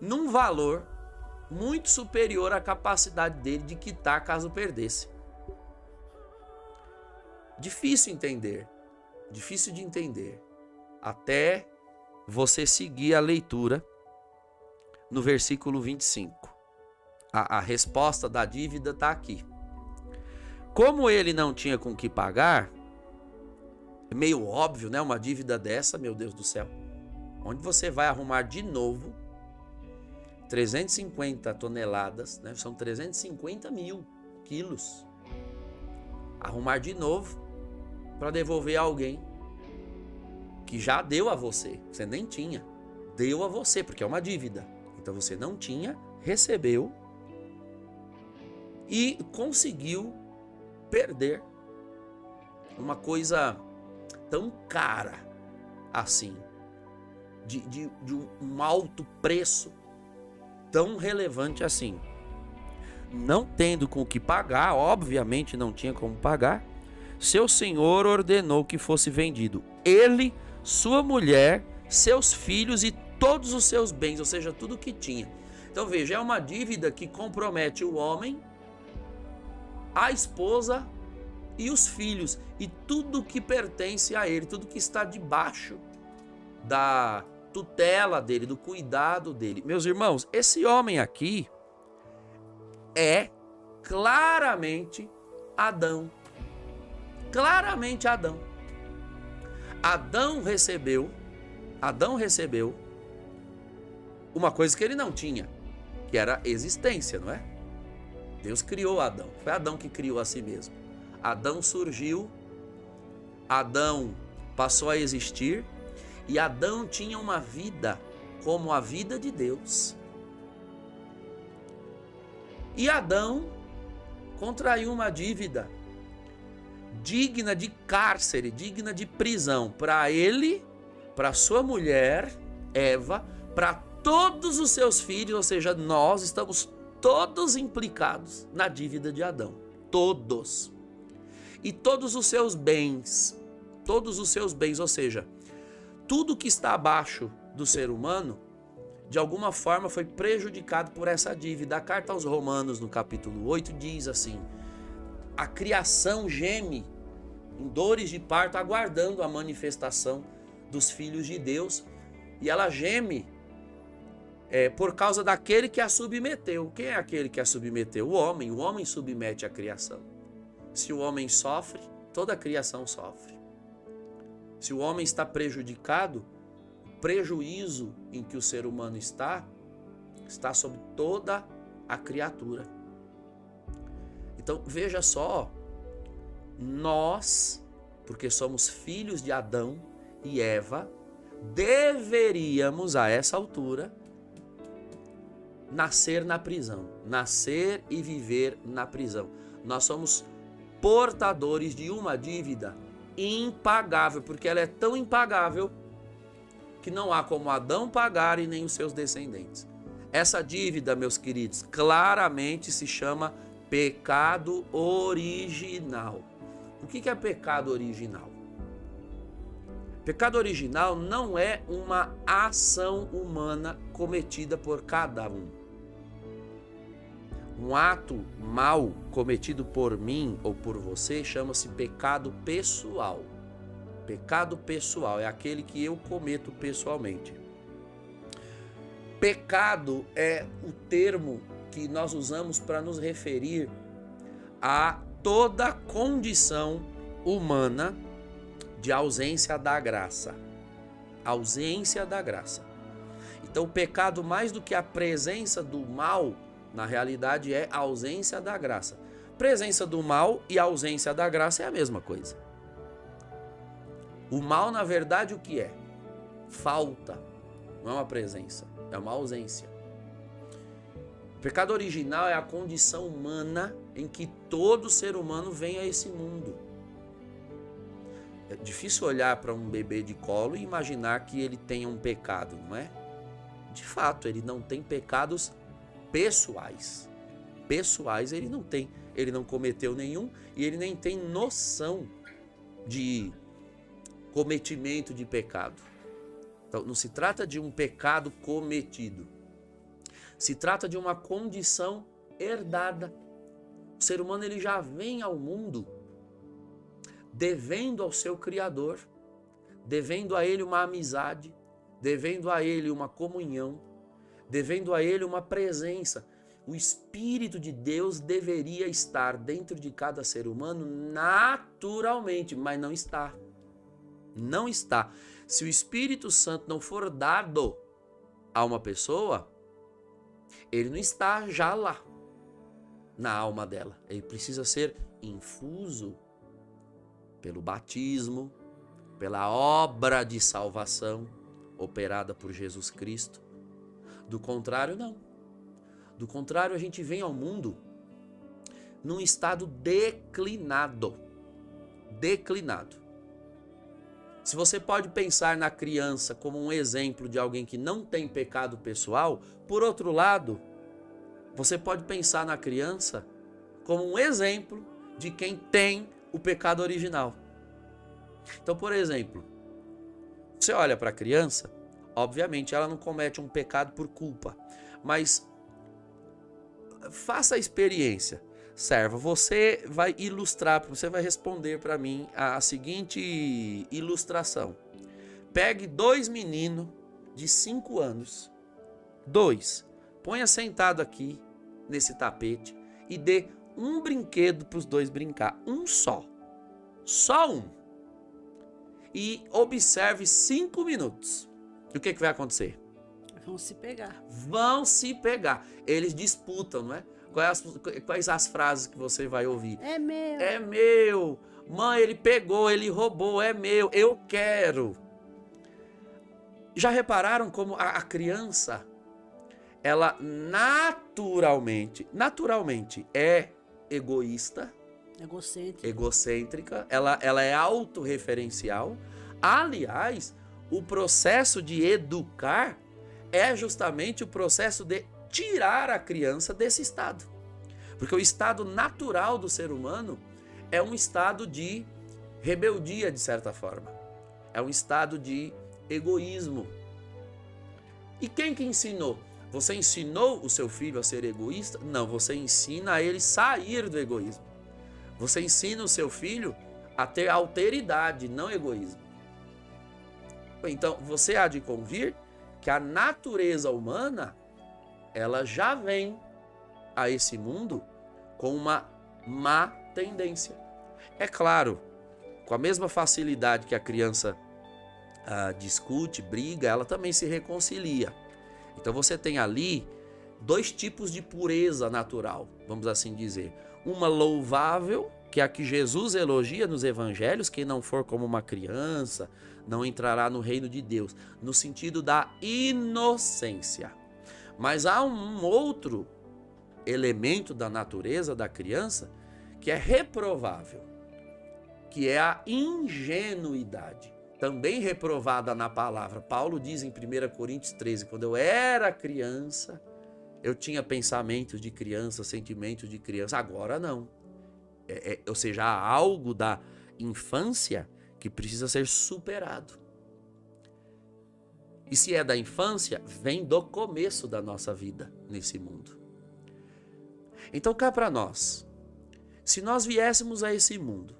num valor muito superior à capacidade dele de quitar caso perdesse. Difícil de entender, até você seguir a leitura no versículo 25. A resposta da dívida está aqui. Como ele não tinha com que pagar, é meio óbvio, né? Uma dívida dessa, meu Deus do céu. Onde você vai arrumar de novo 350 toneladas, né? São 350 mil quilos. arrumar de novo para devolver a alguém que já deu a você. Você nem tinha. Deu a você, porque é uma dívida. Então você não tinha, recebeu e conseguiu perder uma coisa tão cara assim, de um alto preço, tão relevante assim. Não tendo com o que pagar, obviamente não tinha como pagar, seu senhor ordenou que fosse vendido ele, sua mulher, seus filhos e todos os seus bens, ou seja, tudo que tinha. Então veja, é uma dívida que compromete o homem, a esposa e os filhos e tudo que pertence a ele, tudo que está debaixo da tutela dele, do cuidado dele. Meus irmãos, esse homem aqui é claramente Adão. Claramente Adão. Adão recebeu uma coisa que ele não tinha, que era existência, não é? Deus criou Adão. Foi Adão que criou a si mesmo. Adão surgiu, Adão passou a existir e Adão tinha uma vida como a vida de Deus. E Adão contraiu uma dívida digna de cárcere, digna de prisão para ele, para sua mulher, Eva, para todos os seus filhos, ou seja, nós estamos todos implicados na dívida de Adão. Todos. E todos os seus bens, ou seja, tudo que está abaixo do ser humano, de alguma forma foi prejudicado por essa dívida. A carta aos Romanos, no capítulo 8, diz assim: a criação geme em dores de parto, aguardando a manifestação dos filhos de Deus, e ela geme por causa daquele que a submeteu. Quem é aquele que a submeteu? O homem submete a criação. Se o homem sofre, toda a criação sofre. Se o homem está prejudicado, o prejuízo em que o ser humano está sobre toda a criatura. Então veja só, nós, porque somos filhos de Adão e Eva, deveríamos a essa altura nascer na prisão, nascer e viver na prisão. Nós somos portadores de uma dívida impagável, porque ela é tão impagável que não há como Adão pagar e nem os seus descendentes. Essa dívida, meus queridos, claramente se chama pecado original. O que é pecado original? Pecado original não é uma ação humana cometida por cada um. Um ato mal cometido por mim ou por você chama-se pecado pessoal. Pecado pessoal é aquele que eu cometo pessoalmente. Pecado é o termo que nós usamos para nos referir a toda condição humana de ausência da graça. Ausência da graça. Então, o pecado, mais do que a presença do mal, na realidade é a ausência da graça. Presença do mal e ausência da graça é a mesma coisa. O mal, na verdade, o que é? Falta. Não é uma presença, é uma ausência. O pecado original é a condição humana em que todo ser humano vem a esse mundo. É difícil olhar para um bebê de colo e imaginar que ele tenha um pecado, não é? De fato, ele não tem pecados pessoais. Pessoais ele não tem. Ele não cometeu nenhum e ele nem tem noção de cometimento de pecado. Então, não se trata de um pecado cometido. Se trata de uma condição herdada. O ser humano ele já vem ao mundo devendo ao seu Criador, devendo a ele uma amizade, devendo a ele uma comunhão, devendo a ele uma presença. O Espírito de Deus deveria estar dentro de cada ser humano naturalmente, mas não está. Não está. Se o Espírito Santo não for dado a uma pessoa, ele não está já lá na alma dela. Ele precisa ser infuso pelo batismo, pela obra de salvação operada por Jesus Cristo. Do contrário, não. Do contrário, a gente vem ao mundo num estado declinado. Declinado. Se você pode pensar na criança como um exemplo de alguém que não tem pecado pessoal, por outro lado, você pode pensar na criança como um exemplo de quem tem o pecado original. Então, por exemplo, você olha para a criança, obviamente ela não comete um pecado por culpa, mas faça a experiência. Serva, você vai ilustrar, você vai responder para mim a seguinte ilustração. Pegue 2 meninos de 5 anos, 2, ponha sentado aqui nesse tapete e dê um brinquedo para os 2 brincar, um só um. E observe 5 minutos. E o que vai acontecer? Vão se pegar. Vão se pegar. Eles disputam, não é? Quais as frases que você vai ouvir? É meu. É meu. Mãe, ele pegou, ele roubou, é meu. Eu quero. Já repararam como a criança, ela naturalmente é egoísta, egocêntrica, ela é autorreferencial. Aliás, o processo de educar é justamente o processo de tirar a criança desse estado. Porque o estado natural do ser humano é um estado de rebeldia, de certa forma. É um estado de egoísmo. E quem que ensinou? Você ensinou o seu filho a ser egoísta? Não, você ensina a ele sair do egoísmo. Você ensina o seu filho a ter alteridade, não egoísmo. Então, você há de convir que a natureza humana, ela já vem a esse mundo com uma má tendência. É claro, com a mesma facilidade que a criança discute, briga, ela também se reconcilia. Então você tem ali 2 tipos de pureza natural, vamos assim dizer. Uma louvável, que é a que Jesus elogia nos evangelhos: quem não for como uma criança não entrará no reino de Deus, no sentido da inocência. Mas há um outro elemento da natureza da criança que é reprovável, que é a ingenuidade, também reprovada na palavra. Paulo diz em 1 Coríntios 13, quando eu era criança, eu tinha pensamentos de criança, sentimentos de criança, agora não. Ou seja, há algo da infância que precisa ser superado. E se é da infância, vem do começo da nossa vida nesse mundo. Então cá para nós, se nós viéssemos a esse mundo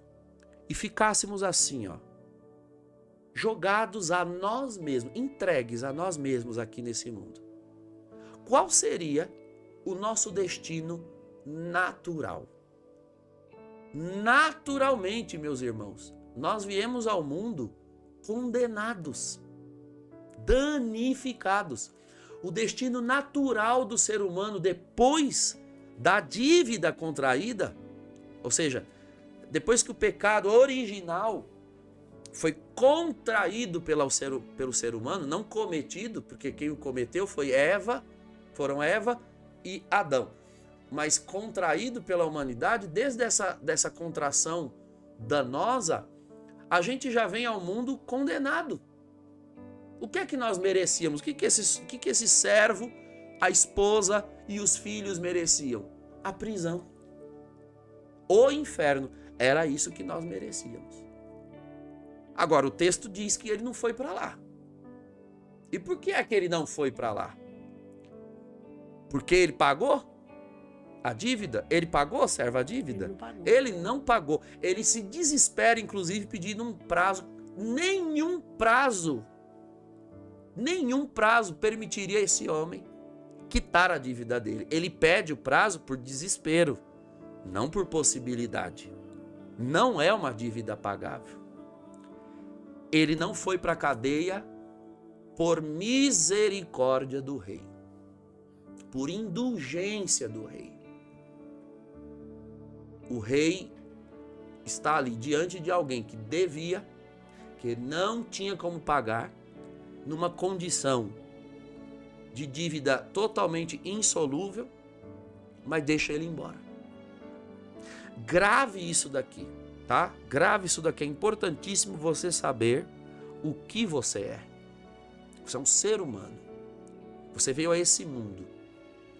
e ficássemos assim, jogados a nós mesmos, entregues a nós mesmos aqui nesse mundo, qual seria o nosso destino natural? Naturalmente, meus irmãos, nós viemos ao mundo condenados, danificados. O destino natural do ser humano depois da dívida contraída, ou seja, depois que o pecado original foi contraído pelo ser humano, não cometido, porque quem o cometeu foram Eva e Adão, mas contraído pela humanidade, desde dessa contração danosa, a gente já vem ao mundo condenado. O que é que nós merecíamos? O que esse servo, a esposa e os filhos mereciam? A prisão. O inferno. Era isso que nós merecíamos. Agora, o texto diz que ele não foi para lá. E por que é que ele não foi para lá? Porque ele pagou a dívida? Ele pagou, serva, a dívida? Ele não pagou. Ele se desespera, inclusive, pedindo um prazo. Nenhum prazo permitiria a esse homem quitar a dívida dele. Ele pede o prazo por desespero, não por possibilidade. Não é uma dívida pagável. Ele não foi para a cadeia por misericórdia do rei, por indulgência do rei. O rei está ali diante de alguém que devia, que não tinha como pagar, numa condição de dívida totalmente insolúvel, mas deixa ele embora. Grave isso daqui, tá? Grave isso daqui. É importantíssimo você saber o que você é. Você é um ser humano. Você veio a esse mundo.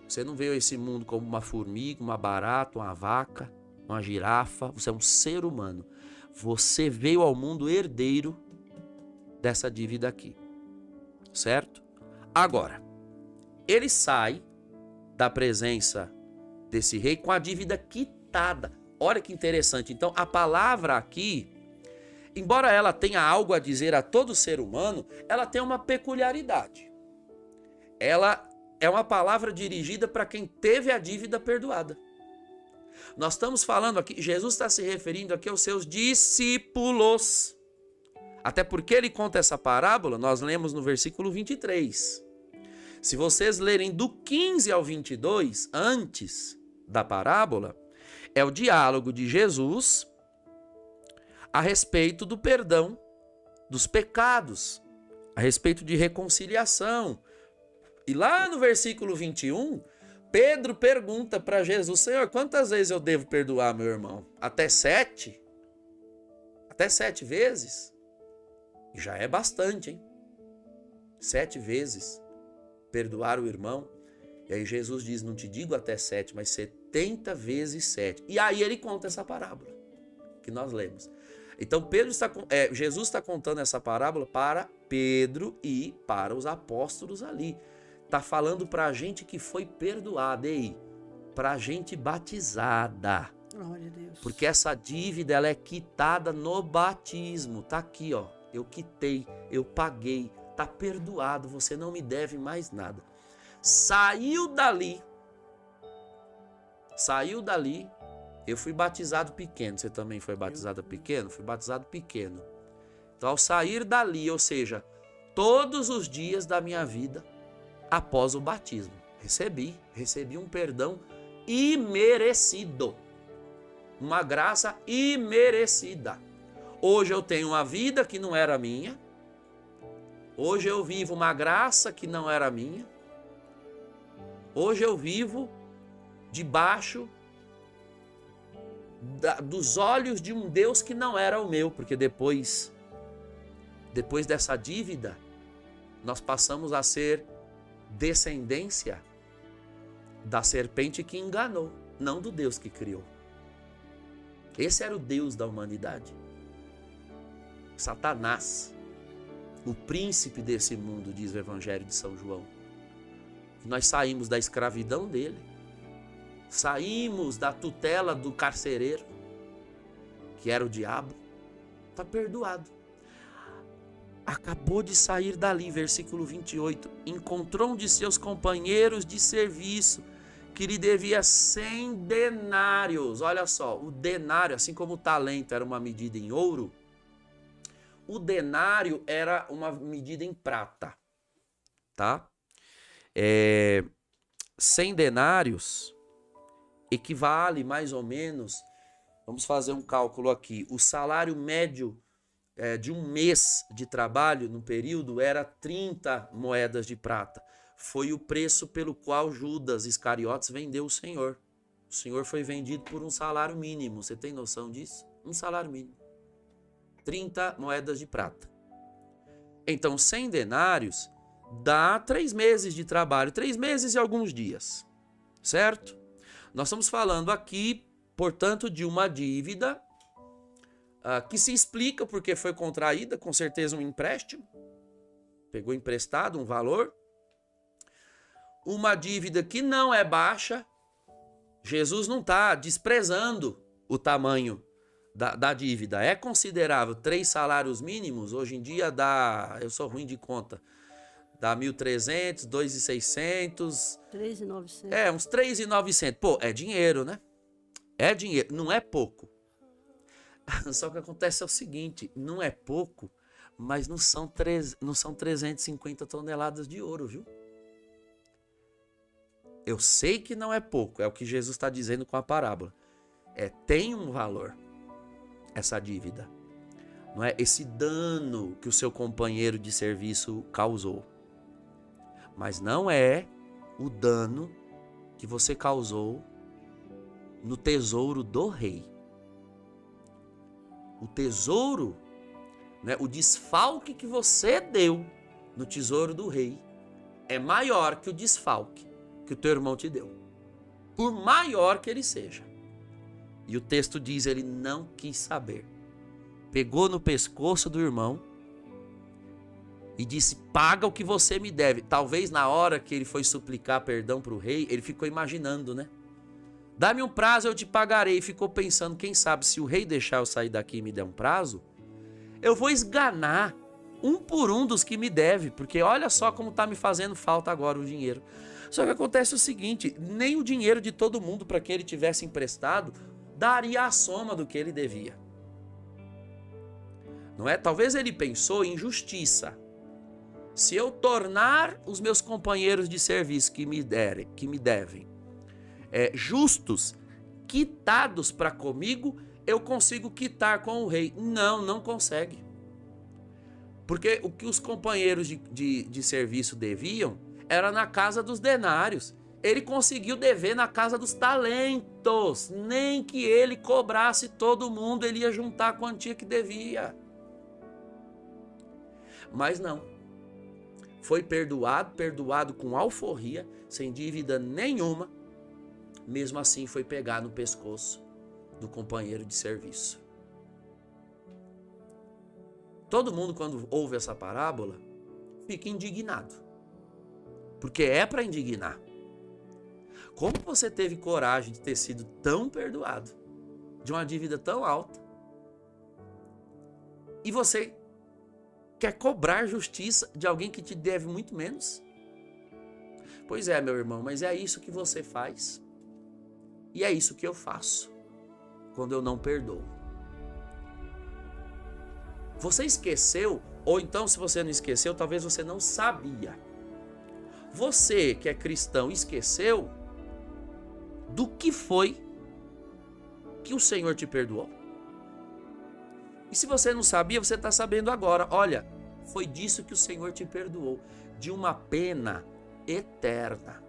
Você não veio a esse mundo como uma formiga, uma barata, uma vaca, uma girafa. Você é um ser humano. Você veio ao mundo herdeiro dessa dívida aqui. Certo? Agora, ele sai da presença desse rei com a dívida quitada. Olha que interessante. Então, a palavra aqui, embora ela tenha algo a dizer a todo ser humano, ela tem uma peculiaridade. Ela é uma palavra dirigida para quem teve a dívida perdoada. Nós estamos falando aqui, Jesus está se referindo aqui aos seus discípulos. Até porque ele conta essa parábola, nós lemos no versículo 23. Se vocês lerem do 15 ao 22, antes da parábola, é o diálogo de Jesus a respeito do perdão dos pecados, a respeito de reconciliação. E lá no versículo 21, Pedro pergunta para Jesus: Senhor, quantas vezes eu devo perdoar meu irmão? Até 7? Até 7 vezes? Já é bastante, hein? 7 vezes perdoar o irmão. E aí Jesus diz: não te digo até 7, mas 70 vezes 7. E aí ele conta essa parábola que nós lemos. Então Jesus está contando essa parábola para Pedro e para os apóstolos ali. Está falando para a gente que foi perdoada, para a gente batizada. Glória a Deus. Porque essa dívida ela é quitada no batismo. Tá aqui, ó. Eu quitei, eu paguei, tá perdoado, você não me deve mais nada. Saiu dali. Eu fui batizado pequeno. Você também foi batizado pequeno? Fui batizado pequeno. Então, ao sair dali, ou seja, todos os dias da minha vida, após o batismo, recebi um perdão imerecido. Uma graça imerecida. Hoje eu tenho uma vida que não era minha. Hoje eu vivo uma graça que não era minha. Hoje eu vivo debaixo dos olhos de um Deus que não era o meu, porque depois dessa dívida, nós passamos a ser descendência da serpente que enganou, não do Deus que criou. Esse era o Deus da humanidade. Satanás, o príncipe desse mundo, diz o Evangelho de São João. Nós saímos da escravidão dele, saímos da tutela do carcereiro, que era o diabo. Está perdoado. Acabou de sair dali, versículo 28. Encontrou um de seus companheiros de serviço que lhe devia 100 denários. Olha só, o denário, assim como o talento era uma medida em ouro, o denário era uma medida em prata, tá? 100 denários equivale mais ou menos, vamos fazer um cálculo aqui, o salário médio de um mês de trabalho no período era 30 moedas de prata. Foi o preço pelo qual Judas Iscariotes vendeu o Senhor. O Senhor foi vendido por um salário mínimo, você tem noção disso? Um salário mínimo. 30 moedas de prata. Então, 100 denários dá 3 meses de trabalho, 3 meses e alguns dias, certo? Nós estamos falando aqui, portanto, de uma dívida que se explica porque foi contraída, com certeza um empréstimo, pegou emprestado um valor, uma dívida que não é baixa. Jesus não está desprezando o tamanho da dívida, é considerável. 3 salários mínimos, hoje em dia dá, eu sou ruim de conta, dá 1.300, 2.600. 3.900. Uns 3.900. Pô, é dinheiro, né? É dinheiro, não é pouco. Só que acontece é o seguinte, não é pouco, mas não são 350 toneladas de ouro, viu? Eu sei que não é pouco, é o que Jesus está dizendo com a parábola. Tem um valor. essa dívida. Não é esse dano que o seu companheiro de serviço causou. Mas não é o dano que você causou no tesouro do rei. O tesouro, né, o desfalque que você deu no tesouro do rei é maior que o desfalque que o teu irmão te deu. Por maior que ele seja. E o texto diz, ele não quis saber. Pegou no pescoço do irmão e disse, paga o que você me deve. Talvez na hora que ele foi suplicar perdão para o rei, ele ficou imaginando, né? Dá-me um prazo, eu te pagarei. E ficou pensando, quem sabe se o rei deixar eu sair daqui e me der um prazo, eu vou esganar um por um dos que me deve, porque olha só como está me fazendo falta agora o dinheiro. Só que acontece o seguinte, nem o dinheiro de todo mundo para quem ele tivesse emprestado daria a soma do que ele devia. Não é? Talvez ele pensou em justiça. Se eu tornar os meus companheiros de serviço que me devem, justos, quitados para comigo, eu consigo quitar com o rei. Não, não consegue. Porque o que os companheiros de serviço deviam era na casa dos denários. Ele conseguiu dever na casa dos talentos. Nem que ele cobrasse todo mundo, ele ia juntar a quantia que devia. Mas não. Foi perdoado com alforria, sem dívida nenhuma. Mesmo assim foi pegar no pescoço do companheiro de serviço. Todo mundo, quando ouve essa parábola, fica indignado. Porque é para indignar. Como você teve coragem de ter sido tão perdoado, de uma dívida tão alta, e você quer cobrar justiça de alguém que te deve muito menos? Pois é, meu irmão, mas é isso que você faz. E é isso que eu faço quando eu não perdoo. Você esqueceu, ou então se você não esqueceu, talvez você não sabia. Você que é cristão esqueceu do que foi que o Senhor te perdoou. E se você não sabia, você está sabendo agora. Olha, foi disso que o Senhor te perdoou. De uma pena eterna.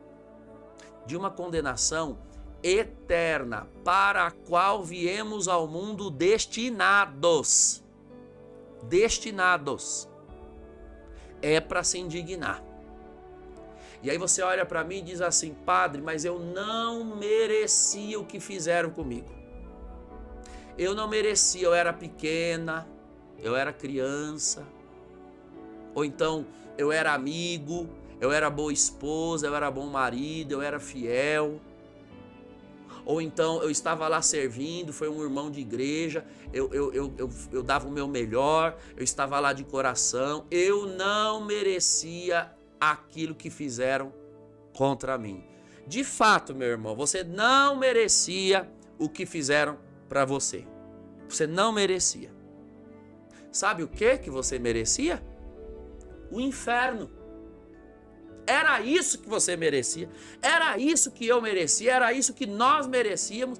De uma condenação eterna, para a qual viemos ao mundo destinados. Destinados. É para se indignar. E aí você olha para mim e diz assim, padre, mas eu não merecia o que fizeram comigo. Eu não merecia, eu era pequena, eu era criança, ou então eu era amigo, eu era boa esposa, eu era bom marido, eu era fiel. Ou então eu estava lá servindo, foi um irmão de igreja, eu dava o meu melhor, eu estava lá de coração. Eu não merecia aquilo que fizeram contra mim. De fato, meu irmão, você não merecia o que fizeram para você. Você não merecia. Sabe o que você merecia? O inferno. Era isso que você merecia, era isso que eu merecia, era isso que nós merecíamos.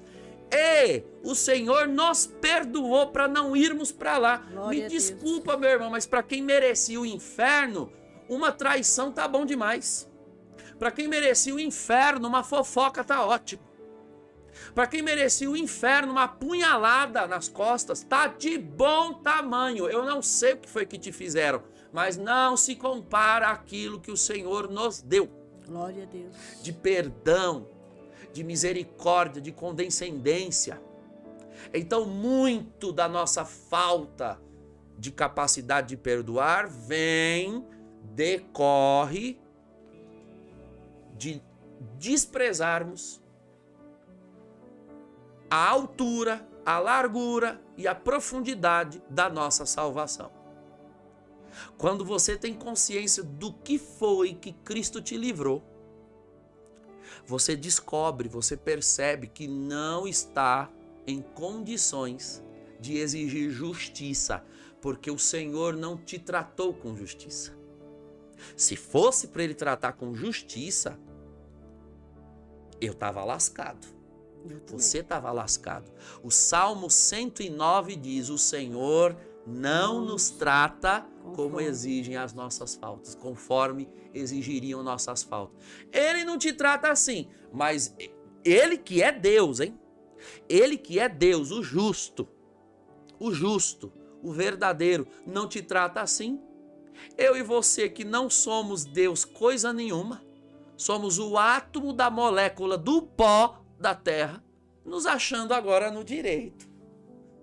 E o Senhor nos perdoou para não irmos para lá. Glória Me desculpa, meu irmão, mas para quem merecia o inferno, uma traição tá bom demais. Para quem merecia o inferno, uma fofoca tá ótimo. Para quem merecia o inferno, uma punhalada nas costas tá de bom tamanho. Eu não sei o que foi que te fizeram, mas não se compara àquilo que o Senhor nos deu. Glória a Deus. De perdão, de misericórdia, de condescendência. Então, muito da nossa falta de capacidade de perdoar decorre de desprezarmos a altura, a largura e a profundidade da nossa salvação. Quando você tem consciência do que foi que Cristo te livrou, você descobre, você percebe que não está em condições de exigir justiça, porque o Senhor não te tratou com justiça. Se fosse para ele tratar com justiça, eu estava lascado. Você estava lascado. O Salmo 109 diz: o Senhor não nos trata como exigem as nossas faltas, conforme exigiriam nossas faltas. Ele não te trata assim, mas ele que é Deus, hein? Ele que é Deus, o justo, o verdadeiro, não te trata assim. Eu e você que não somos Deus coisa nenhuma, somos o átomo da molécula do pó da terra, nos achando agora no direito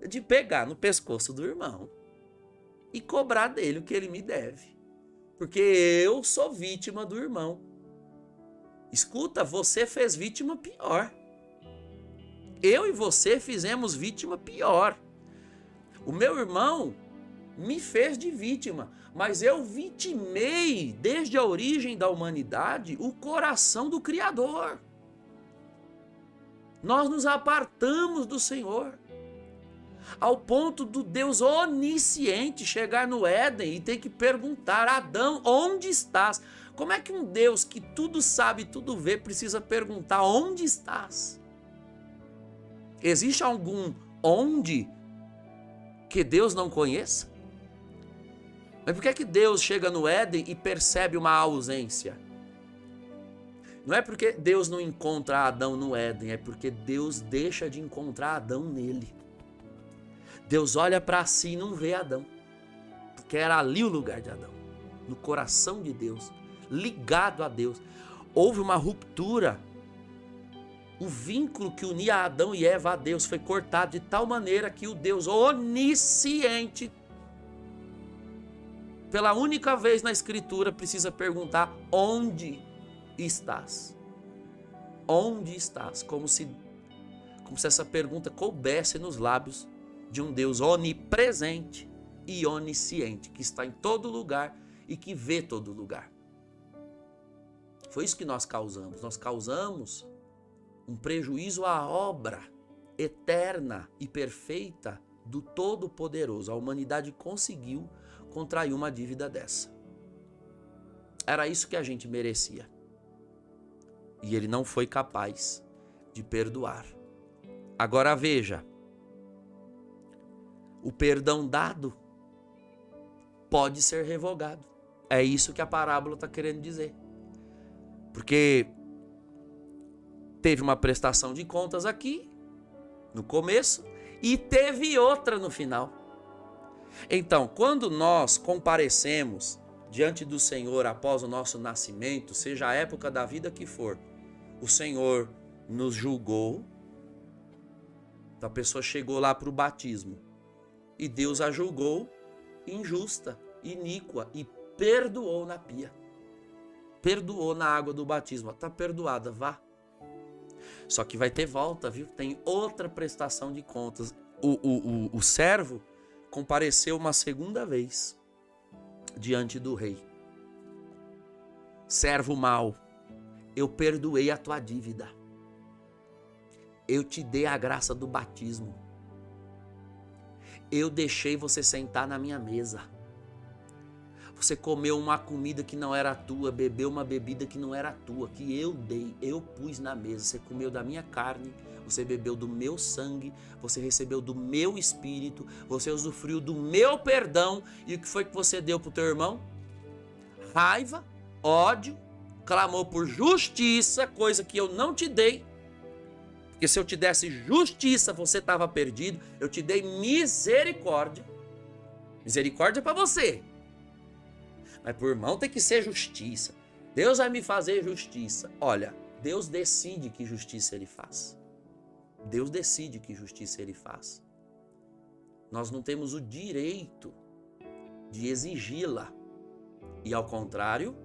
de pegar no pescoço do irmão e cobrar dele o que ele me deve. Porque eu sou vítima do irmão. Escuta, você fez vítima pior. Eu e você fizemos vítima pior. O meu irmão me fez de vítima, mas eu vitimei desde a origem da humanidade o coração do Criador. Nós nos apartamos do Senhor, ao ponto do Deus onisciente chegar no Éden e ter que perguntar: Adão, onde estás? Como é que um Deus que tudo sabe, tudo vê, precisa perguntar: onde estás? Existe algum onde que Deus não conheça? Mas por que é que Deus chega no Éden e percebe uma ausência? Não é porque Deus não encontra Adão no Éden, é porque Deus deixa de encontrar Adão nele. Deus olha para si e não vê Adão, porque era ali o lugar de Adão, no coração de Deus, ligado a Deus. Houve uma ruptura. O vínculo que unia Adão e Eva a Deus foi cortado de tal maneira que o Deus onisciente, pela única vez na Escritura, precisa perguntar: onde estás? Onde estás? Como se essa pergunta coubesse nos lábios de um Deus onipresente e onisciente, que está em todo lugar e que vê todo lugar. Foi isso que nós causamos. Nós causamos um prejuízo à obra eterna e perfeita do Todo-Poderoso. A humanidade conseguiu contrair uma dívida dessa. Era isso que a gente merecia. E ele não foi capaz de perdoar. Agora veja, o perdão dado pode ser revogado. É isso que a parábola está querendo dizer. Porque teve uma prestação de contas aqui, no começo, e teve outra no final. Então, quando nós comparecemos diante do Senhor após o nosso nascimento, seja a época da vida que for, o Senhor nos julgou, a pessoa chegou lá para o batismo, e Deus a julgou injusta, iníqua, e perdoou na pia. Perdoou na água do batismo. Está perdoada, vá. Só que vai ter volta, viu? Tem outra prestação de contas. O servo compareceu uma segunda vez diante do rei. Servo mau, eu perdoei a tua dívida. Eu te dei a graça do batismo. Eu deixei você sentar na minha mesa. Você comeu uma comida que não era tua, bebeu uma bebida que não era tua, que eu dei, eu pus na mesa. Você comeu da minha carne, você bebeu do meu sangue, você recebeu do meu espírito, você usufruiu do meu perdão. E o que foi que você deu para o teu irmão? Raiva, ódio, clamou por justiça, coisa que eu não te dei. Porque se eu te desse justiça, você estava perdido. Eu te dei misericórdia. Misericórdia para você. Mas por irmão tem que ser justiça. Deus vai me fazer justiça. Olha, Deus decide que justiça ele faz. Deus decide que justiça ele faz. Nós não temos o direito de exigi-la. E ao contrário,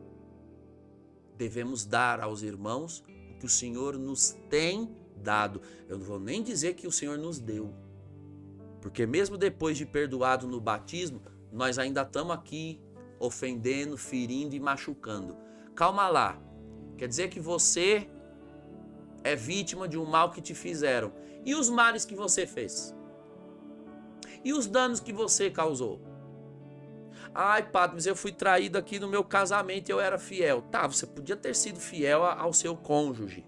devemos dar aos irmãos o que o Senhor nos tem dado. Eu não vou nem dizer que o Senhor nos deu. Porque mesmo depois de perdoado no batismo, nós ainda estamos aqui ofendendo, ferindo e machucando. Calma lá. Quer dizer que você é vítima de um mal que te fizeram. E os males que você fez? E os danos que você causou? Ai, padre, mas eu fui traído aqui no meu casamento e eu era fiel. Tá, você podia ter sido fiel ao seu cônjuge.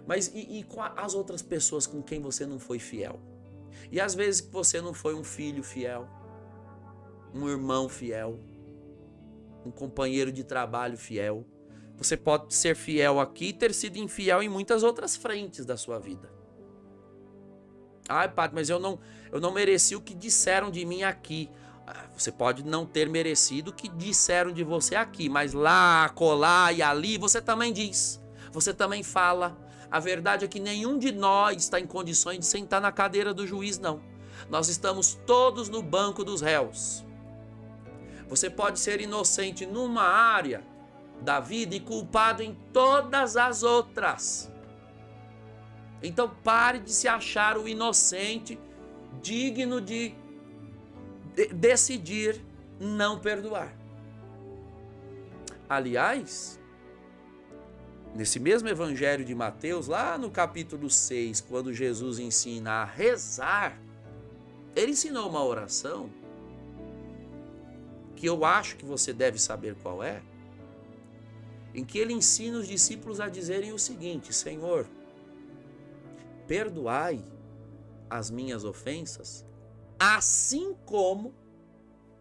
Mas e com as outras pessoas com quem você não foi fiel? E às vezes que você não foi um filho fiel, um irmão fiel, um companheiro de trabalho fiel. Você pode ser fiel aqui e ter sido infiel em muitas outras frentes da sua vida. Ai, padre, mas eu não mereci o que disseram de mim aqui. Você pode não ter merecido o que disseram de você aqui, mas lá, acolá e ali você também diz, você também fala. A verdade é que nenhum de nós está em condições de sentar na cadeira do juiz, não. Nós estamos todos no banco dos réus. Você pode ser inocente numa área da vida e culpado em todas as outras. Então pare de se achar o inocente, digno de decidir não perdoar. Aliás, nesse mesmo evangelho de Mateus, lá no capítulo 6, quando Jesus ensina a rezar, ele ensinou uma oração que eu acho que você deve saber qual é, em que ele ensina os discípulos a dizerem o seguinte: Senhor, perdoai as minhas ofensas, assim como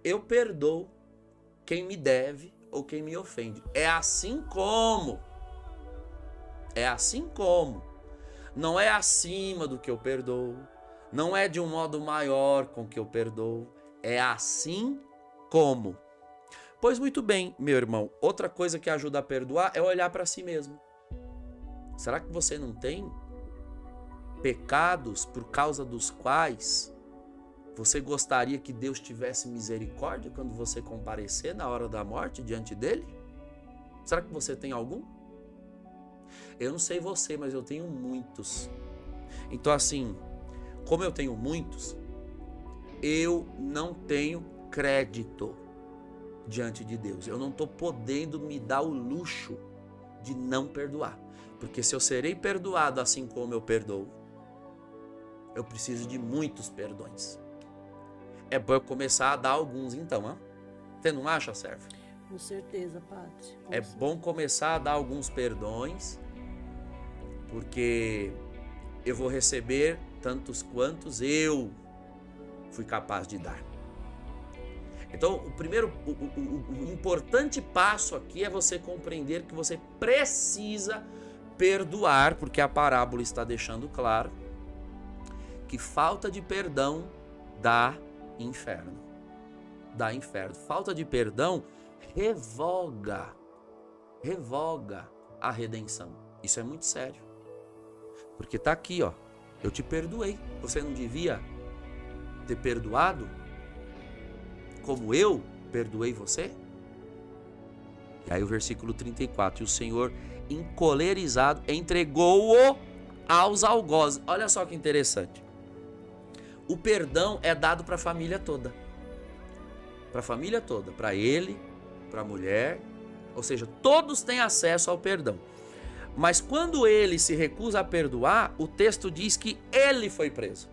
eu perdoo quem me deve ou quem me ofende. É assim como. É assim como. Não é acima do que eu perdoo. Não é de um modo maior com que eu perdoo. É assim como. Pois muito bem, meu irmão. Outra coisa que ajuda a perdoar é olhar para si mesmo. Será que você não tem pecados por causa dos quais você gostaria que Deus tivesse misericórdia quando você comparecer na hora da morte diante dele? Será que você tem algum? Eu não sei você, mas eu tenho muitos. Então assim, como eu tenho muitos, eu não tenho crédito diante de Deus. Eu não estou podendo me dar o luxo de não perdoar. Porque se eu serei perdoado assim como eu perdoo, eu preciso de muitos perdões. É bom eu começar a dar alguns então, hein? Você não acha, Sérgio? Com certeza, padre. É bom começar a dar alguns perdões, porque eu vou receber tantos quantos eu fui capaz de dar. Então, o importante passo aqui é você compreender que você precisa perdoar, porque a parábola está deixando claro que falta de perdão dá inferno. Dá inferno. Falta de perdão revoga a redenção. Isso é muito sério. Porque tá aqui, ó. Eu te perdoei. Você não devia ter perdoado como eu perdoei você? E aí o versículo 34. E o Senhor, encolerizado, entregou-o aos algozes. Olha só que interessante. O perdão é dado para a família toda. Para a família toda. Para ele, para a mulher. Ou seja, todos têm acesso ao perdão. Mas quando ele se recusa a perdoar, o texto diz que ele foi preso.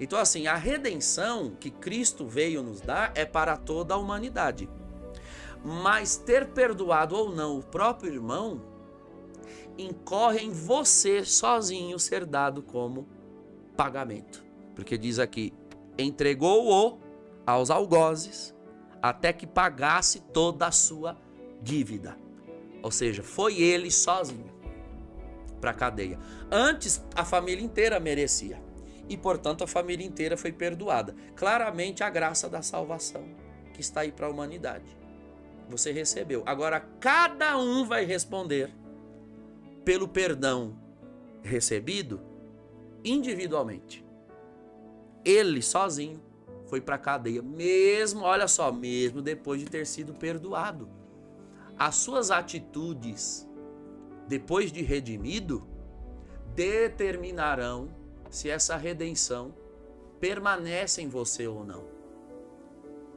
Então assim, a redenção que Cristo veio nos dar é para toda a humanidade. Mas ter perdoado ou não o próprio irmão, incorre em você sozinho ser dado como pagamento. Porque diz aqui, entregou-o aos algozes até que pagasse toda a sua dívida. Ou seja, foi ele sozinho para a cadeia. Antes, a família inteira merecia. E, portanto, a família inteira foi perdoada. Claramente, a graça da salvação que está aí para a humanidade. Você recebeu. Agora, cada um vai responder pelo perdão recebido individualmente. Ele, sozinho, foi para a cadeia. Mesmo, olha só, mesmo depois de ter sido perdoado. As suas atitudes, depois de redimido, determinarão se essa redenção permanece em você ou não.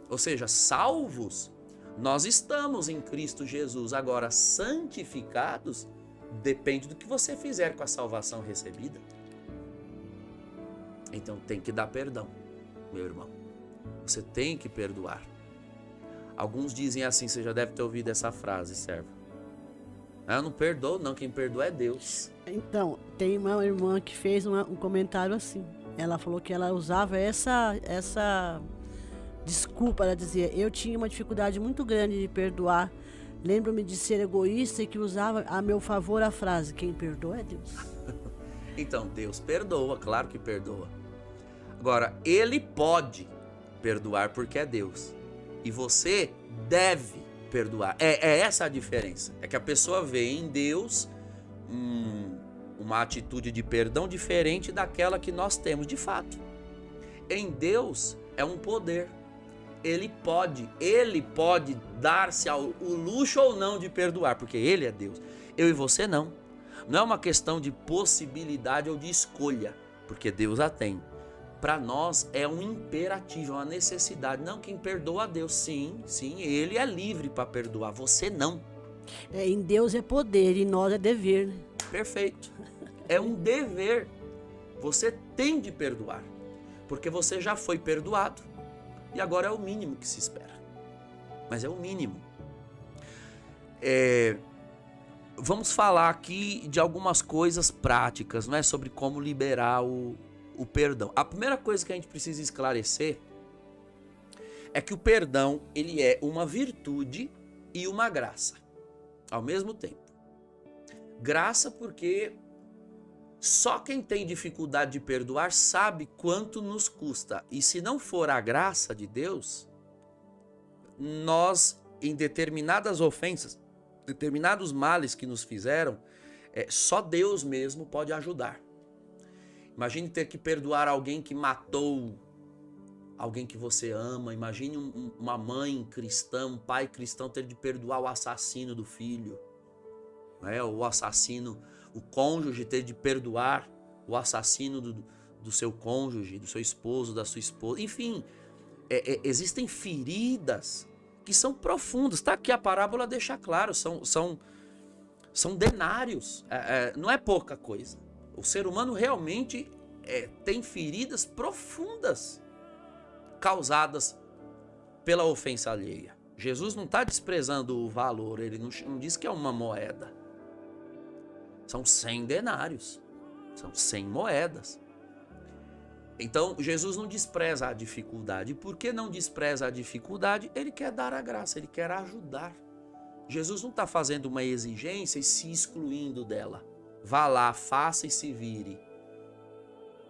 Ou seja, salvos, nós estamos em Cristo Jesus. Agora, santificados, depende do que você fizer com a salvação recebida. Então tem que dar perdão, meu irmão. Você tem que perdoar. Alguns dizem assim, você já deve ter ouvido essa frase, servo. Eu não perdoo, não. Quem perdoa é Deus. Então, tem uma irmã que fez um comentário assim. Ela falou que ela usava essa desculpa. Ela dizia: eu tinha uma dificuldade muito grande de perdoar. Lembro-me de ser egoísta e que usava a meu favor a frase: quem perdoa é Deus. Então, Deus perdoa, claro que perdoa. Agora, Ele pode perdoar porque é Deus. E você deve perdoar. É essa a diferença. É que a pessoa vê em Deus uma atitude de perdão diferente daquela que nós temos de fato. Em Deus é um poder. Ele pode dar-se o luxo ou não de perdoar, porque Ele é Deus. Eu e você não. Não é uma questão de possibilidade ou de escolha, porque Deus a tem. Para nós é um imperativo, é uma necessidade. Não, quem perdoa a Deus, sim, Ele é livre para perdoar, você não. Em Deus é poder e em nós é dever. Né? Perfeito. É um dever. Você tem de perdoar, porque você já foi perdoado. E agora é o mínimo que se espera. Mas é o mínimo. Vamos falar aqui de algumas coisas práticas, não é? Sobre como liberar o perdão. A primeira coisa que a gente precisa esclarecer é que o perdão, ele é uma virtude e uma graça ao mesmo tempo. Graça porque só quem tem dificuldade de perdoar sabe quanto nos custa. E se não for a graça de Deus, nós, em determinadas ofensas, determinados males que nos fizeram, só Deus mesmo pode ajudar. Imagine ter que perdoar alguém que matou alguém que você ama. Imagine uma mãe cristã, um pai cristão ter de perdoar o assassino do filho. O assassino, o cônjuge ter de perdoar o assassino do seu cônjuge, do seu esposo, da sua esposa. Enfim, existem feridas que são profundas. Está aqui a parábola deixa claro, são denários, não é pouca coisa. O ser humano realmente tem feridas profundas causadas pela ofensa alheia. Jesus não está desprezando o valor, ele não diz que é uma moeda. São 100 denários, são 100 moedas. Então, Jesus não despreza a dificuldade. E por que não despreza a dificuldade? Ele quer dar a graça, ele quer ajudar. Jesus não está fazendo uma exigência e se excluindo dela. Vá lá, faça e se vire.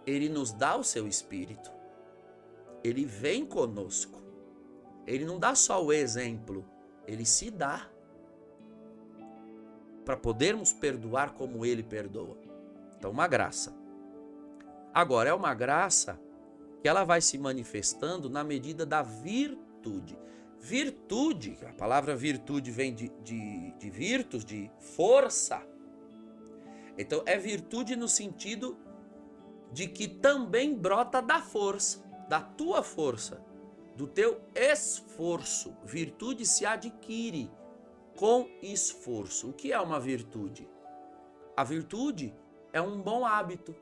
Ele nos dá o seu Espírito. Ele vem conosco. Ele não dá só o exemplo, ele se dá. Para podermos perdoar como ele perdoa. Então, uma graça. Agora, é uma graça que ela vai se manifestando na medida da virtude. Virtude, a palavra virtude vem de virtus, de força. Então, é virtude no sentido de que também brota da força, da tua força, do teu esforço. Virtude se adquire com esforço. O que é uma virtude? A virtude é um bom hábito.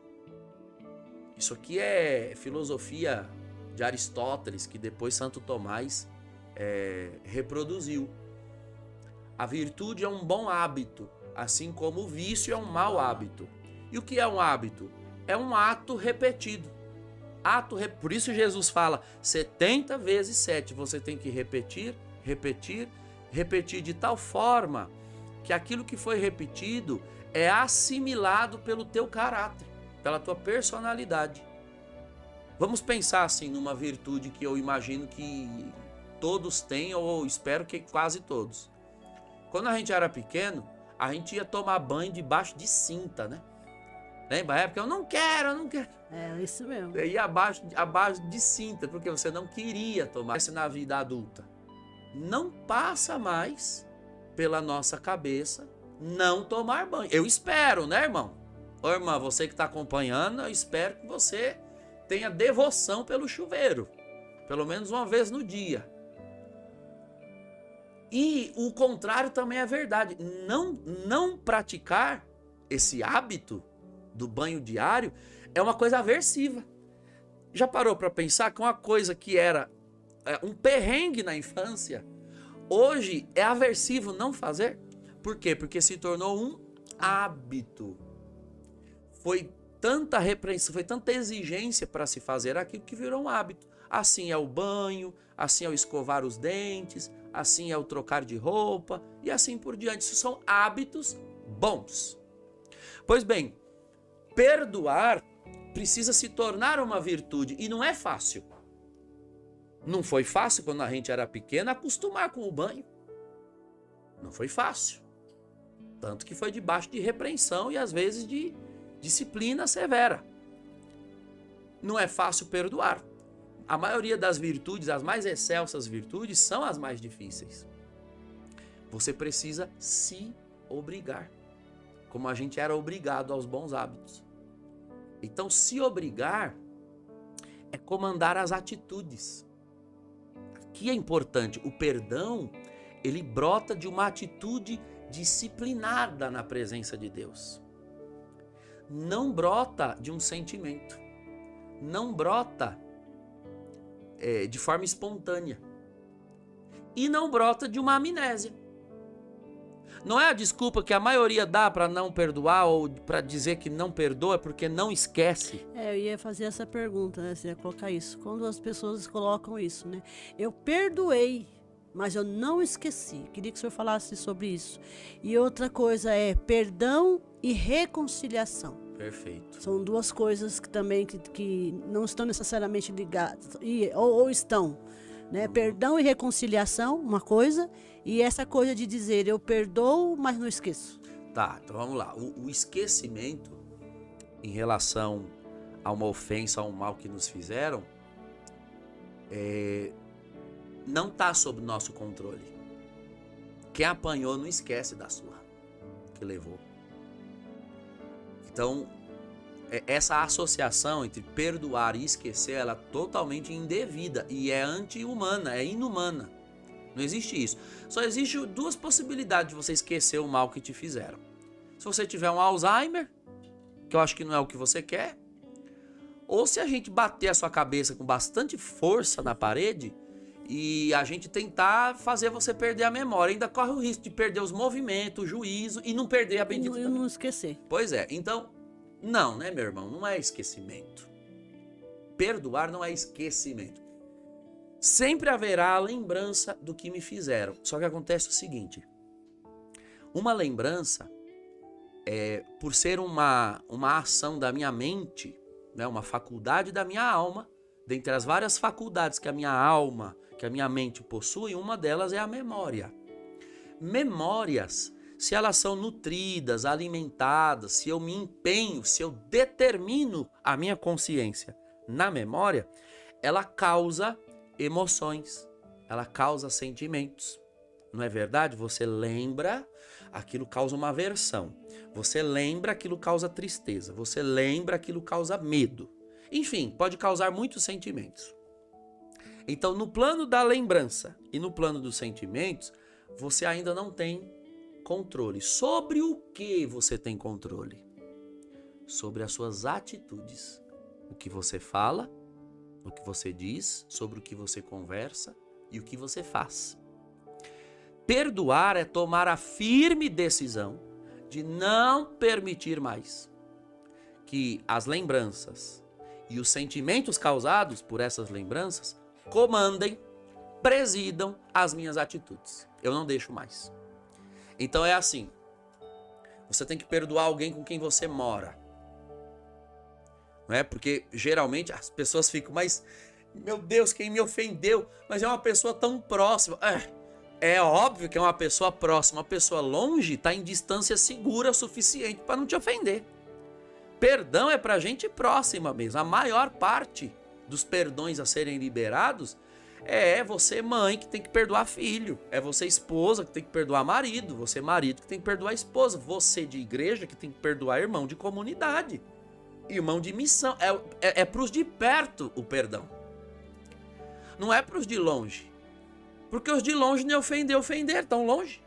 Isso aqui é filosofia de Aristóteles, que depois Santo Tomás reproduziu. A virtude é um bom hábito, assim como o vício é um mau hábito. E o que é um hábito? É um ato repetido. Por isso Jesus fala 70 vezes 7. Você tem que repetir de tal forma que aquilo que foi repetido é assimilado pelo teu caráter, pela tua personalidade. Vamos pensar assim numa virtude que eu imagino que todos têm, ou espero que quase todos. Quando a gente era pequeno, a gente ia tomar banho debaixo de cinta, né? Lembra a época? Eu não quero. É isso mesmo. E abaixo de cinta, porque você não queria tomar. Isso na vida adulta. Não passa mais pela nossa cabeça não tomar banho. Eu espero, né, irmão? Ô, irmã, você que está acompanhando, eu espero que você tenha devoção pelo chuveiro. Pelo menos uma vez no dia. E o contrário também é verdade. Não praticar esse hábito do banho diário é uma coisa aversiva. Já parou para pensar que uma coisa que era um perrengue na infância, hoje é aversivo não fazer? Por quê? Porque se tornou um hábito. Foi tanta repreensão, foi tanta exigência para se fazer aquilo que virou um hábito. Assim é o banho, assim é o escovar os dentes, assim é o trocar de roupa e assim por diante. Isso são hábitos bons. Pois bem, perdoar precisa se tornar uma virtude e não é fácil. Não foi fácil quando a gente era pequena acostumar com o banho. Não foi fácil. Tanto que foi debaixo de repreensão e às vezes de disciplina severa. Não é fácil perdoar. A maioria das virtudes, as mais excelsas virtudes, são as mais difíceis. Você precisa se obrigar, como a gente era obrigado aos bons hábitos. Então, se obrigar é comandar as atitudes. Aqui é importante, o perdão, ele brota de uma atitude disciplinada na presença de Deus. Não brota de um sentimento. Não brota de forma espontânea. E não brota de uma amnésia. Não é a desculpa que a maioria dá para não perdoar ou para dizer que não perdoa porque não esquece. Eu ia fazer essa pergunta, né? Você ia colocar isso. Quando as pessoas colocam isso, né? Eu perdoei, mas eu não esqueci. Queria que o senhor falasse sobre isso. E outra coisa é perdão e reconciliação. Perfeito. São duas coisas que também que não estão necessariamente ligadas, ou estão, né? Perdão e reconciliação, uma coisa, e essa coisa de dizer eu perdoo, mas não esqueço. Tá, então vamos lá. O esquecimento em relação a uma ofensa, a um mal que nos fizeram, não está sob nosso controle. Quem apanhou não esquece da surra que levou. Então, essa associação entre perdoar e esquecer, ela é totalmente indevida e é anti-humana, é inumana. Não existe isso. Só existe duas possibilidades de você esquecer o mal que te fizeram. Se você tiver um Alzheimer, que eu acho que não é o que você quer, ou se a gente bater a sua cabeça com bastante força na parede e a gente tentar fazer você perder a memória, ainda corre o risco de perder os movimentos, o juízo e não perder a bendita E não esquecer. Pois é, então, não, né, meu irmão? Não é esquecimento. Perdoar não é esquecimento. Sempre haverá a lembrança do que me fizeram. Só que acontece o seguinte, uma lembrança, por ser uma ação da minha mente, né, uma faculdade da minha alma, dentre as várias faculdades que a minha alma, que a minha mente possui, uma delas é a memória. Memórias, se elas são nutridas, alimentadas, se eu me empenho, se eu determino a minha consciência na memória, ela causa emoções, ela causa sentimentos. Não é verdade? Você lembra, aquilo causa uma aversão. Você lembra, aquilo causa tristeza. Você lembra, aquilo causa medo. Enfim, pode causar muitos sentimentos. Então, no plano da lembrança e no plano dos sentimentos, você ainda não tem controle. Sobre o que você tem controle? Sobre as suas atitudes. O que você fala, o que você diz, sobre o que você conversa e o que você faz. Perdoar é tomar a firme decisão de não permitir mais que as lembranças e os sentimentos causados por essas lembranças comandem, presidam as minhas atitudes. Eu não deixo mais. Então é assim, você tem que perdoar alguém com quem você mora. Não é? Porque geralmente as pessoas ficam, mas meu Deus, quem me ofendeu? Mas é uma pessoa tão próxima. É óbvio que é uma pessoa próxima. Uma pessoa longe está em distância segura o suficiente para não te ofender. Perdão é para gente próxima mesmo. A maior parte dos perdões a serem liberados é você mãe que tem que perdoar filho. É você esposa que tem que perdoar marido. Você marido que tem que perdoar esposa. Você de igreja que tem que perdoar irmão de comunidade. Irmão de missão. É para os de perto o perdão. Não é para os de longe. Porque os de longe nem ofender tão longe.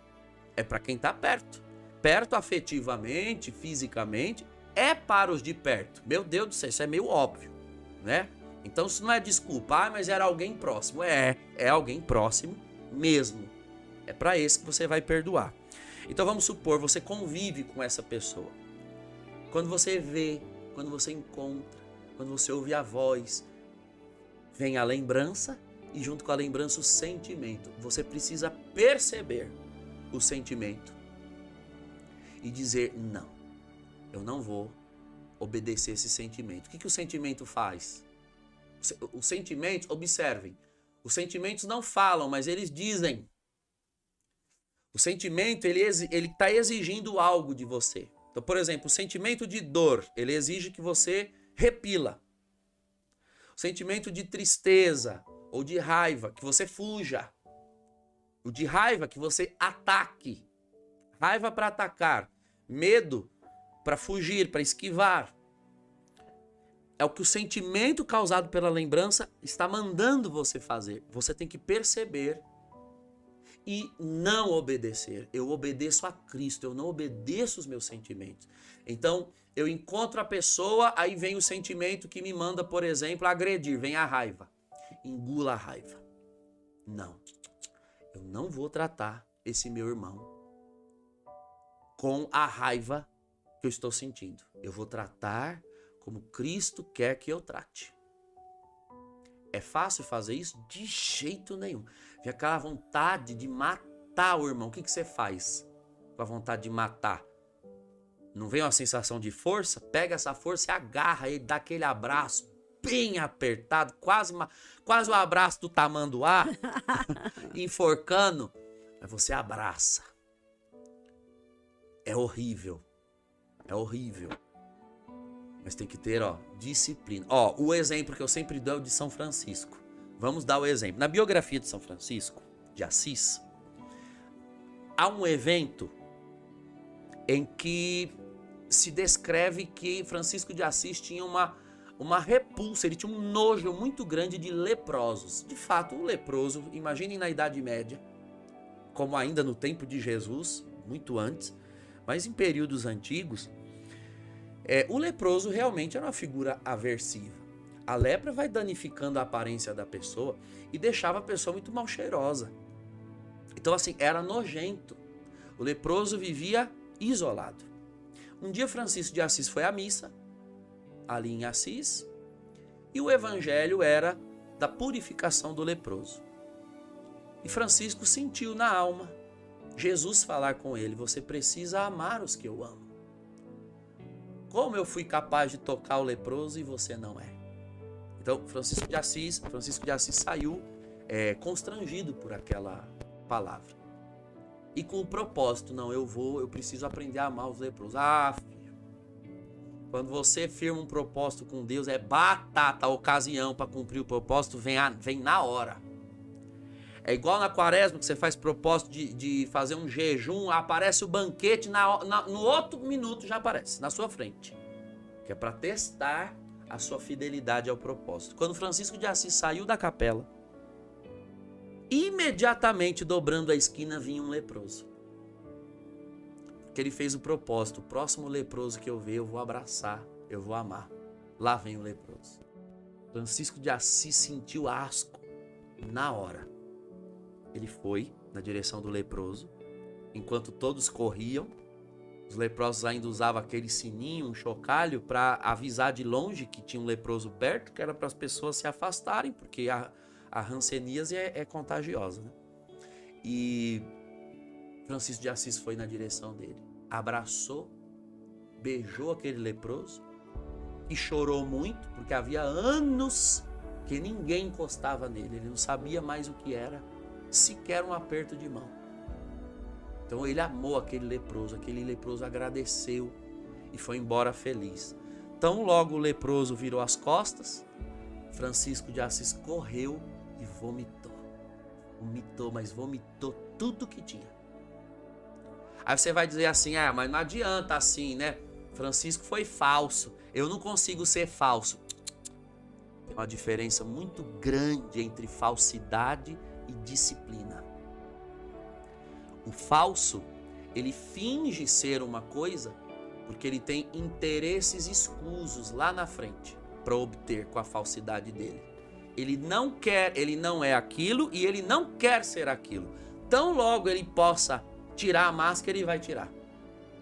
É para quem está perto. Perto afetivamente, fisicamente, é para os de perto. Meu Deus do céu, isso é meio óbvio, né? Então isso não é desculpa, mas era alguém próximo. É alguém próximo mesmo. É para esse que você vai perdoar. Então vamos supor, você convive com essa pessoa. Quando você vê, quando você encontra, quando você ouve a voz, vem a lembrança e junto com a lembrança o sentimento. Você precisa perceber o sentimento e dizer: não, eu não vou obedecer esse sentimento. O que o sentimento faz? Os sentimentos, observem, os sentimentos não falam, mas eles dizem. O sentimento, ele está exigindo algo de você. Então, por exemplo, o sentimento de dor, ele exige que você repila. O sentimento de tristeza ou de raiva, que você fuja. O de raiva, que você ataque. Raiva para atacar. Medo para fugir, para esquivar. É o que o sentimento causado pela lembrança está mandando você fazer. Você tem que perceber e não obedecer. Eu obedeço a Cristo, eu não obedeço os meus sentimentos. Então, eu encontro a pessoa, aí vem o sentimento que me manda, por exemplo, agredir, vem a raiva. Engula a raiva. Não, eu não vou tratar esse meu irmão com a raiva que eu estou sentindo. Eu vou tratar como Cristo quer que eu trate. É fácil fazer isso? De jeito nenhum. Vem aquela vontade de matar o irmão. O que você faz com a vontade de matar? Não vem uma sensação de força? Pega essa força e agarra ele, dá aquele abraço bem apertado, quase o abraço do tamanduá, enforcando. Mas você abraça. É horrível. É horrível. Mas tem que ter, disciplina. O exemplo que eu sempre dou é o de São Francisco. Vamos dar o exemplo. Na biografia de São Francisco de Assis, há um evento em que se descreve que Francisco de Assis tinha uma repulsa, ele tinha um nojo muito grande de leprosos. De fato, o leproso, imaginem na Idade Média, como ainda no tempo de Jesus, muito antes, mas em períodos antigos, o leproso realmente era uma figura aversiva. A lepra vai danificando a aparência da pessoa e deixava a pessoa muito mal cheirosa. Então, assim, era nojento. O leproso vivia isolado. Um dia Francisco de Assis foi à missa, ali em Assis, e o evangelho era da purificação do leproso. E Francisco sentiu na alma Jesus falar com ele: você precisa amar os que eu amo. Como eu fui capaz de tocar o leproso e você não é? Então, Francisco de Assis saiu constrangido por aquela palavra. E com o propósito: não, eu preciso aprender a amar os leprosos. Filho, quando você firma um propósito com Deus, é batata a ocasião para cumprir o propósito, vem na hora. É igual na quaresma, que você faz propósito de fazer um jejum, aparece o banquete, no outro minuto já aparece, na sua frente. Que é para testar a sua fidelidade ao propósito. Quando Francisco de Assis saiu da capela, imediatamente dobrando a esquina vinha um leproso. Porque ele fez o propósito: o próximo leproso que eu ver, eu vou abraçar, eu vou amar. Lá vem o leproso. Francisco de Assis sentiu asco na hora. Ele foi na direção do leproso, enquanto todos corriam. Os leprosos ainda usavam aquele sininho, um chocalho, para avisar de longe que tinha um leproso perto, que era para as pessoas se afastarem, porque a hanseníase é contagiosa, né? E Francisco de Assis foi na direção dele, abraçou, beijou aquele leproso e chorou muito, porque havia anos que ninguém encostava nele, ele não sabia mais o que era sequer um aperto de mão. Então ele amou aquele leproso agradeceu e foi embora feliz. Então logo o leproso virou as costas, Francisco de Assis correu e vomitou tudo que tinha. Aí você vai dizer assim: mas não adianta assim, né? Francisco foi falso, eu não consigo ser falso. Tem uma diferença muito grande entre falsidade e disciplina. O falso, ele finge ser uma coisa porque ele tem interesses escusos lá na frente para obter com a falsidade dele. Ele não é aquilo e ele não quer ser aquilo. Tão logo ele possa tirar a máscara e vai tirar.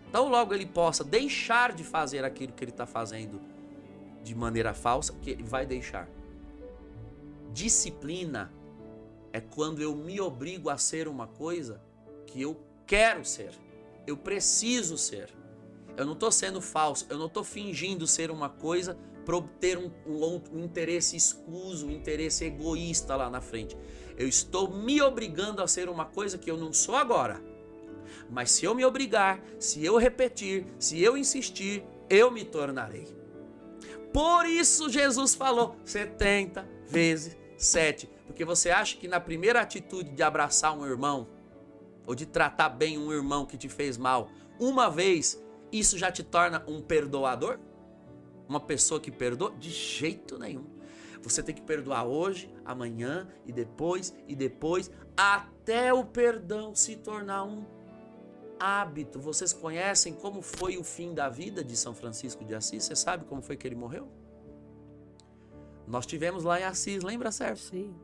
Então logo ele possa deixar de fazer aquilo que ele está fazendo de maneira falsa, que ele vai deixar. Disciplina é quando eu me obrigo a ser uma coisa que eu quero ser, eu preciso ser. Eu não estou sendo falso, eu não estou fingindo ser uma coisa para obter um interesse escuso, um interesse egoísta lá na frente. Eu estou me obrigando a ser uma coisa que eu não sou agora. Mas se eu me obrigar, se eu repetir, se eu insistir, eu me tornarei. Por isso Jesus falou 70 vezes 7. Porque você acha que na primeira atitude de abraçar um irmão, ou de tratar bem um irmão que te fez mal, uma vez, isso já te torna um perdoador? Uma pessoa que perdoa? De jeito nenhum. Você tem que perdoar hoje, amanhã e depois, até o perdão se tornar um hábito. Vocês conhecem como foi o fim da vida de São Francisco de Assis? Você sabe como foi que ele morreu? Nós tivemos lá em Assis, lembra, Sérgio? Sim.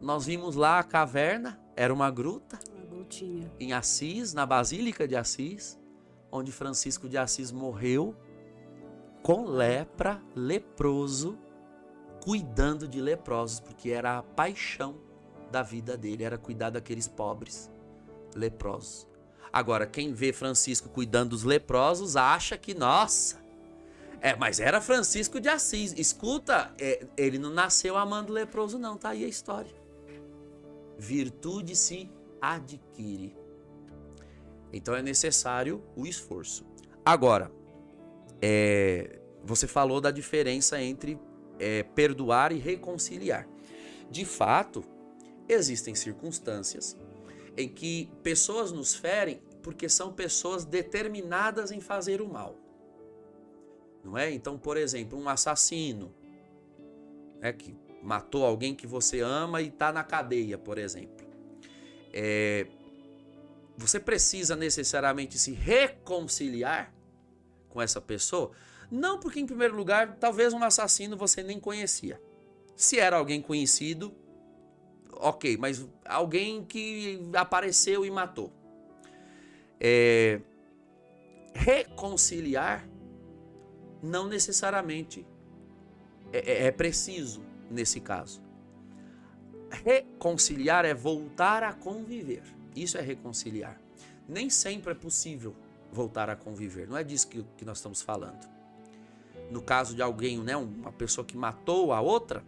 Nós vimos lá a caverna, era uma gruta. Uma grutinha. Em Assis, na Basílica de Assis, onde Francisco de Assis morreu com lepra, leproso, cuidando de leprosos, porque era a paixão da vida dele, era cuidar daqueles pobres leprosos. Agora, quem vê Francisco cuidando dos leprosos acha que, nossa, mas era Francisco de Assis. Escuta, ele não nasceu amando leproso não, tá aí a história. Virtude se adquire. Então é necessário o esforço. Agora, você falou da diferença entre perdoar e reconciliar. De fato, existem circunstâncias em que pessoas nos ferem porque são pessoas determinadas em fazer o mal. Não é? Então, por exemplo, um assassino, que matou alguém que você ama e está na cadeia, por exemplo. Você precisa necessariamente se reconciliar com essa pessoa? Não, porque em primeiro lugar, talvez um assassino você nem conhecia. Se era alguém conhecido, ok, mas alguém que apareceu e matou. Reconciliar não necessariamente é preciso nesse caso. Reconciliar é voltar a conviver. Isso é reconciliar. Nem sempre é possível voltar a conviver. Não é disso que nós estamos falando. No caso de alguém, uma pessoa que matou a outra,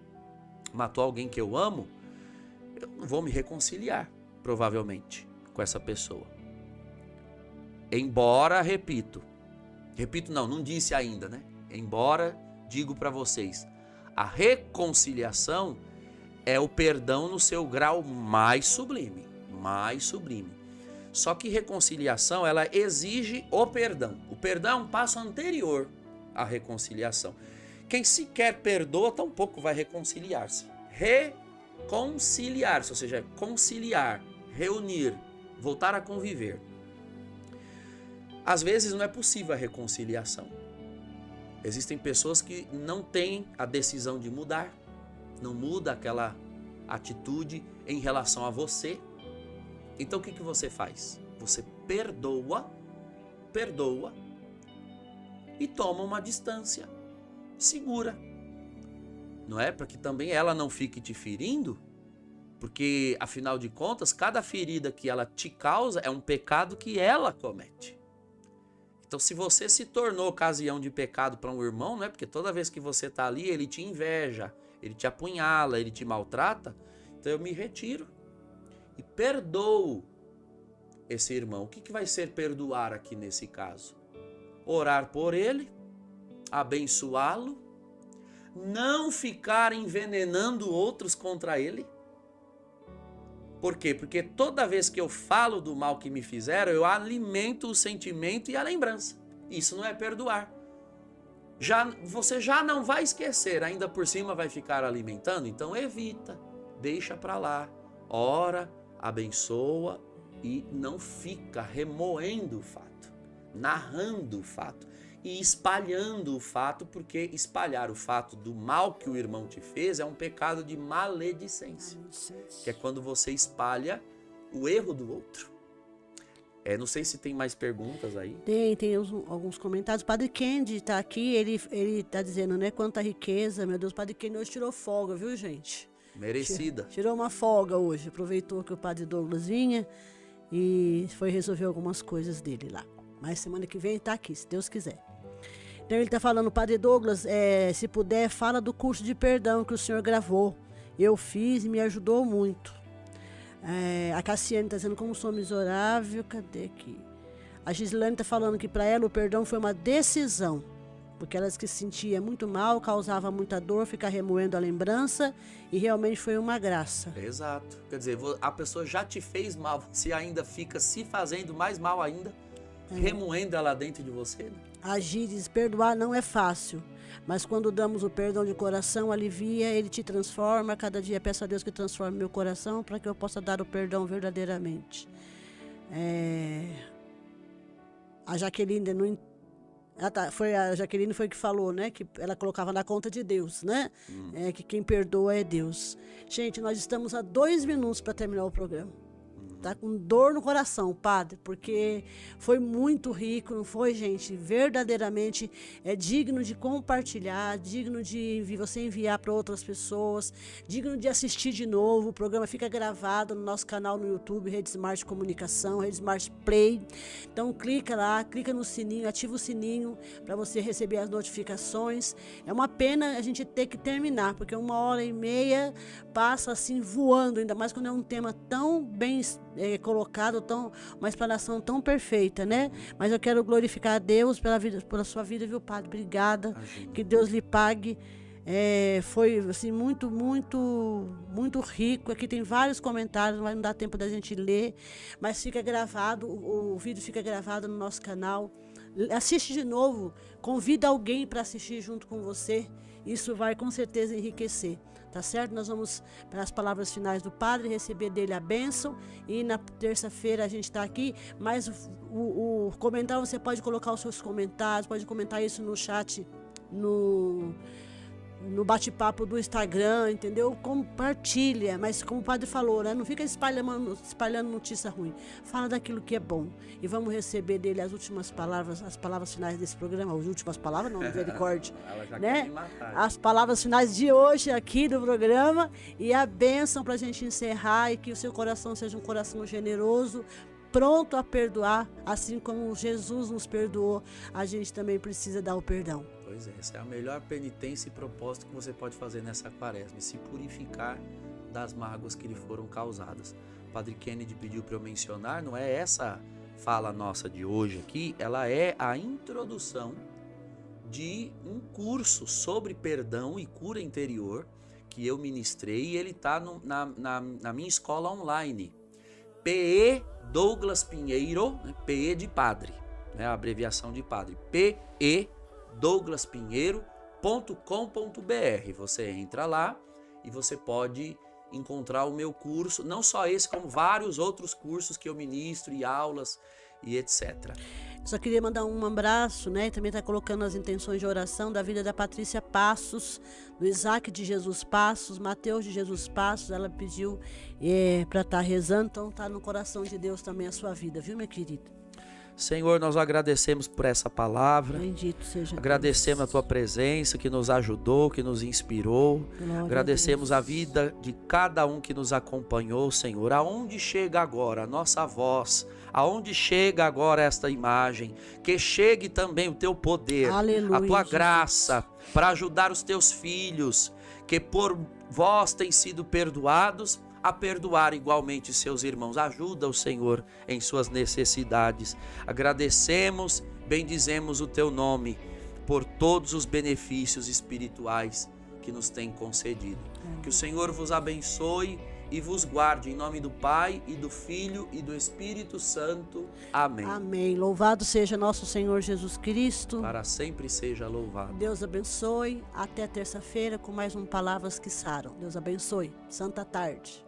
matou alguém que eu amo, eu não vou me reconciliar, provavelmente, com essa pessoa. Embora, repito não disse ainda, né? Embora, digo para vocês, a reconciliação é o perdão no seu grau mais sublime. Só que reconciliação, ela exige o perdão. O perdão é um passo anterior à reconciliação. Quem sequer perdoa, tampouco vai reconciliar-se. Reconciliar-se, ou seja, conciliar, reunir, voltar a conviver. Às vezes não é possível a reconciliação. Existem pessoas que não têm a decisão de mudar, não muda aquela atitude em relação a você. Então o que você faz? Você perdoa e toma uma distância segura. Não é? Para que também ela não fique te ferindo, porque afinal de contas, cada ferida que ela te causa é um pecado que ela comete. Então, se você se tornou ocasião de pecado para um irmão, não é porque toda vez que você está ali, ele te inveja, ele te apunhala, ele te maltrata, então eu me retiro e perdoo esse irmão. O que vai ser perdoar aqui nesse caso? Orar por ele, abençoá-lo, não ficar envenenando outros contra ele. Por quê? Porque toda vez que eu falo do mal que me fizeram, eu alimento o sentimento e a lembrança. Isso não é perdoar. Você já não vai esquecer, ainda por cima vai ficar alimentando, então evita, deixa para lá, ora, abençoa e não fica remoendo o fato, narrando o fato e espalhando o fato, porque espalhar o fato do mal que o irmão te fez é um pecado de maledicência, que é quando você espalha o erro do outro. Não sei se tem mais perguntas aí. Tem alguns comentários. O Padre Kendi está aqui, ele está dizendo, né? Quanta riqueza, meu Deus, o Padre Kendi hoje tirou folga, viu, gente? Merecida. Tirou uma folga hoje, aproveitou que o Padre Douglas vinha e foi resolver algumas coisas dele lá. Mas semana que vem está aqui, se Deus quiser. Então ele está falando, Padre Douglas, se puder, fala do curso de perdão que o senhor gravou. Eu fiz e me ajudou muito. A Cassiane está dizendo como sou miserável. Cadê aqui? A Gislane está falando que para ela o perdão foi uma decisão, porque ela que se sentia muito mal, causava muita dor, ficar remoendo a lembrança, e realmente foi uma graça. Exato. Quer dizer, a pessoa já te fez mal, você ainda fica se fazendo mais mal ainda, remoendo ela dentro de você, né? A Gi diz, perdoar não é fácil, mas quando damos o perdão de coração, alivia, ele te transforma. Cada dia peço a Deus que transforme meu coração para que eu possa dar o perdão verdadeiramente. A Jaqueline não... a Jaqueline foi que falou, né? Que ela colocava na conta de Deus, né? Que quem perdoa é Deus. Gente, nós estamos a 2 minutos para terminar o programa. Tá com dor no coração, Padre, porque foi muito rico, não foi, gente? Verdadeiramente é digno de compartilhar, digno de você enviar para outras pessoas, digno de assistir de novo. O programa fica gravado no nosso canal no YouTube, Rede Smart Comunicação, Rede Smart Play. Então clica lá, clica no sininho, ativa o sininho para você receber as notificações. É uma pena a gente ter que terminar, porque 1h30 passa assim voando, ainda mais quando é um tema tão bem colocado, uma explanação tão perfeita, né? Mas eu quero glorificar a Deus pela sua vida, viu, Padre? Obrigada. Imagina. Que Deus lhe pague. Foi assim, muito, muito, muito rico. Aqui tem vários comentários, não vai dar tempo da gente ler, mas fica gravado, o vídeo fica gravado no nosso canal. Assiste de novo, convida alguém para assistir junto com você. Isso vai com certeza enriquecer, tá certo? Nós vamos para as palavras finais do Padre, receber dele a bênção, e na terça-feira a gente está aqui, mas o comentário, você pode colocar os seus comentários, pode comentar isso no chat, no bate-papo do Instagram, entendeu? Compartilha, mas como o Padre falou, né? Não fica espalhando notícia ruim. Fala daquilo que é bom. E vamos receber dele as últimas palavras, as palavras finais desse programa. As últimas palavras, não, misericórdia. Ela já né? quer me matar. As palavras finais de hoje aqui do programa e a bênção para a gente encerrar, e que o seu coração seja um coração generoso, pronto a perdoar, assim como Jesus nos perdoou, a gente também precisa dar o perdão. Pois é, essa é a melhor penitência e propósito que você pode fazer nessa quaresma, se purificar das mágoas que lhe foram causadas. O Padre Kennedy pediu para eu mencionar, não é essa fala nossa de hoje aqui, ela é a introdução de um curso sobre perdão e cura interior que eu ministrei, e ele está na minha escola online. PE Douglas Pinheiro, né? PE de padre, né? A abreviação de padre, PE douglaspinheiro.com.br. Você entra lá e você pode encontrar o meu curso, não só esse, como vários outros cursos que eu ministro e aulas e etc. Só queria mandar um abraço, né? Também está colocando as intenções de oração da vida da Patrícia Passos, do Isaac de Jesus Passos, Mateus de Jesus Passos. Ela pediu para estar rezando, então está no coração de Deus também a sua vida, viu, minha querida? Senhor, nós agradecemos por essa palavra. Bendito seja agradecemos Deus. A tua presença que nos ajudou, que nos inspirou. Glória agradecemos a vida de cada um que nos acompanhou, Senhor. Aonde chega agora a nossa voz, aonde chega agora esta imagem, que chegue também o teu poder, Aleluia, a tua Jesus. graça para ajudar os teus filhos, que por vós têm sido perdoados, a perdoar igualmente seus irmãos. Ajuda o Senhor em suas necessidades. Agradecemos, bendizemos o teu nome por todos os benefícios espirituais que nos tem concedido. Que o Senhor vos abençoe e vos guarde, em nome do Pai e do Filho e do Espírito Santo. Amém. Amém. Louvado seja nosso Senhor Jesus Cristo. Para sempre seja louvado. Deus abençoe. Até terça-feira com mais um Palavras que Saram. Deus abençoe. Santa tarde.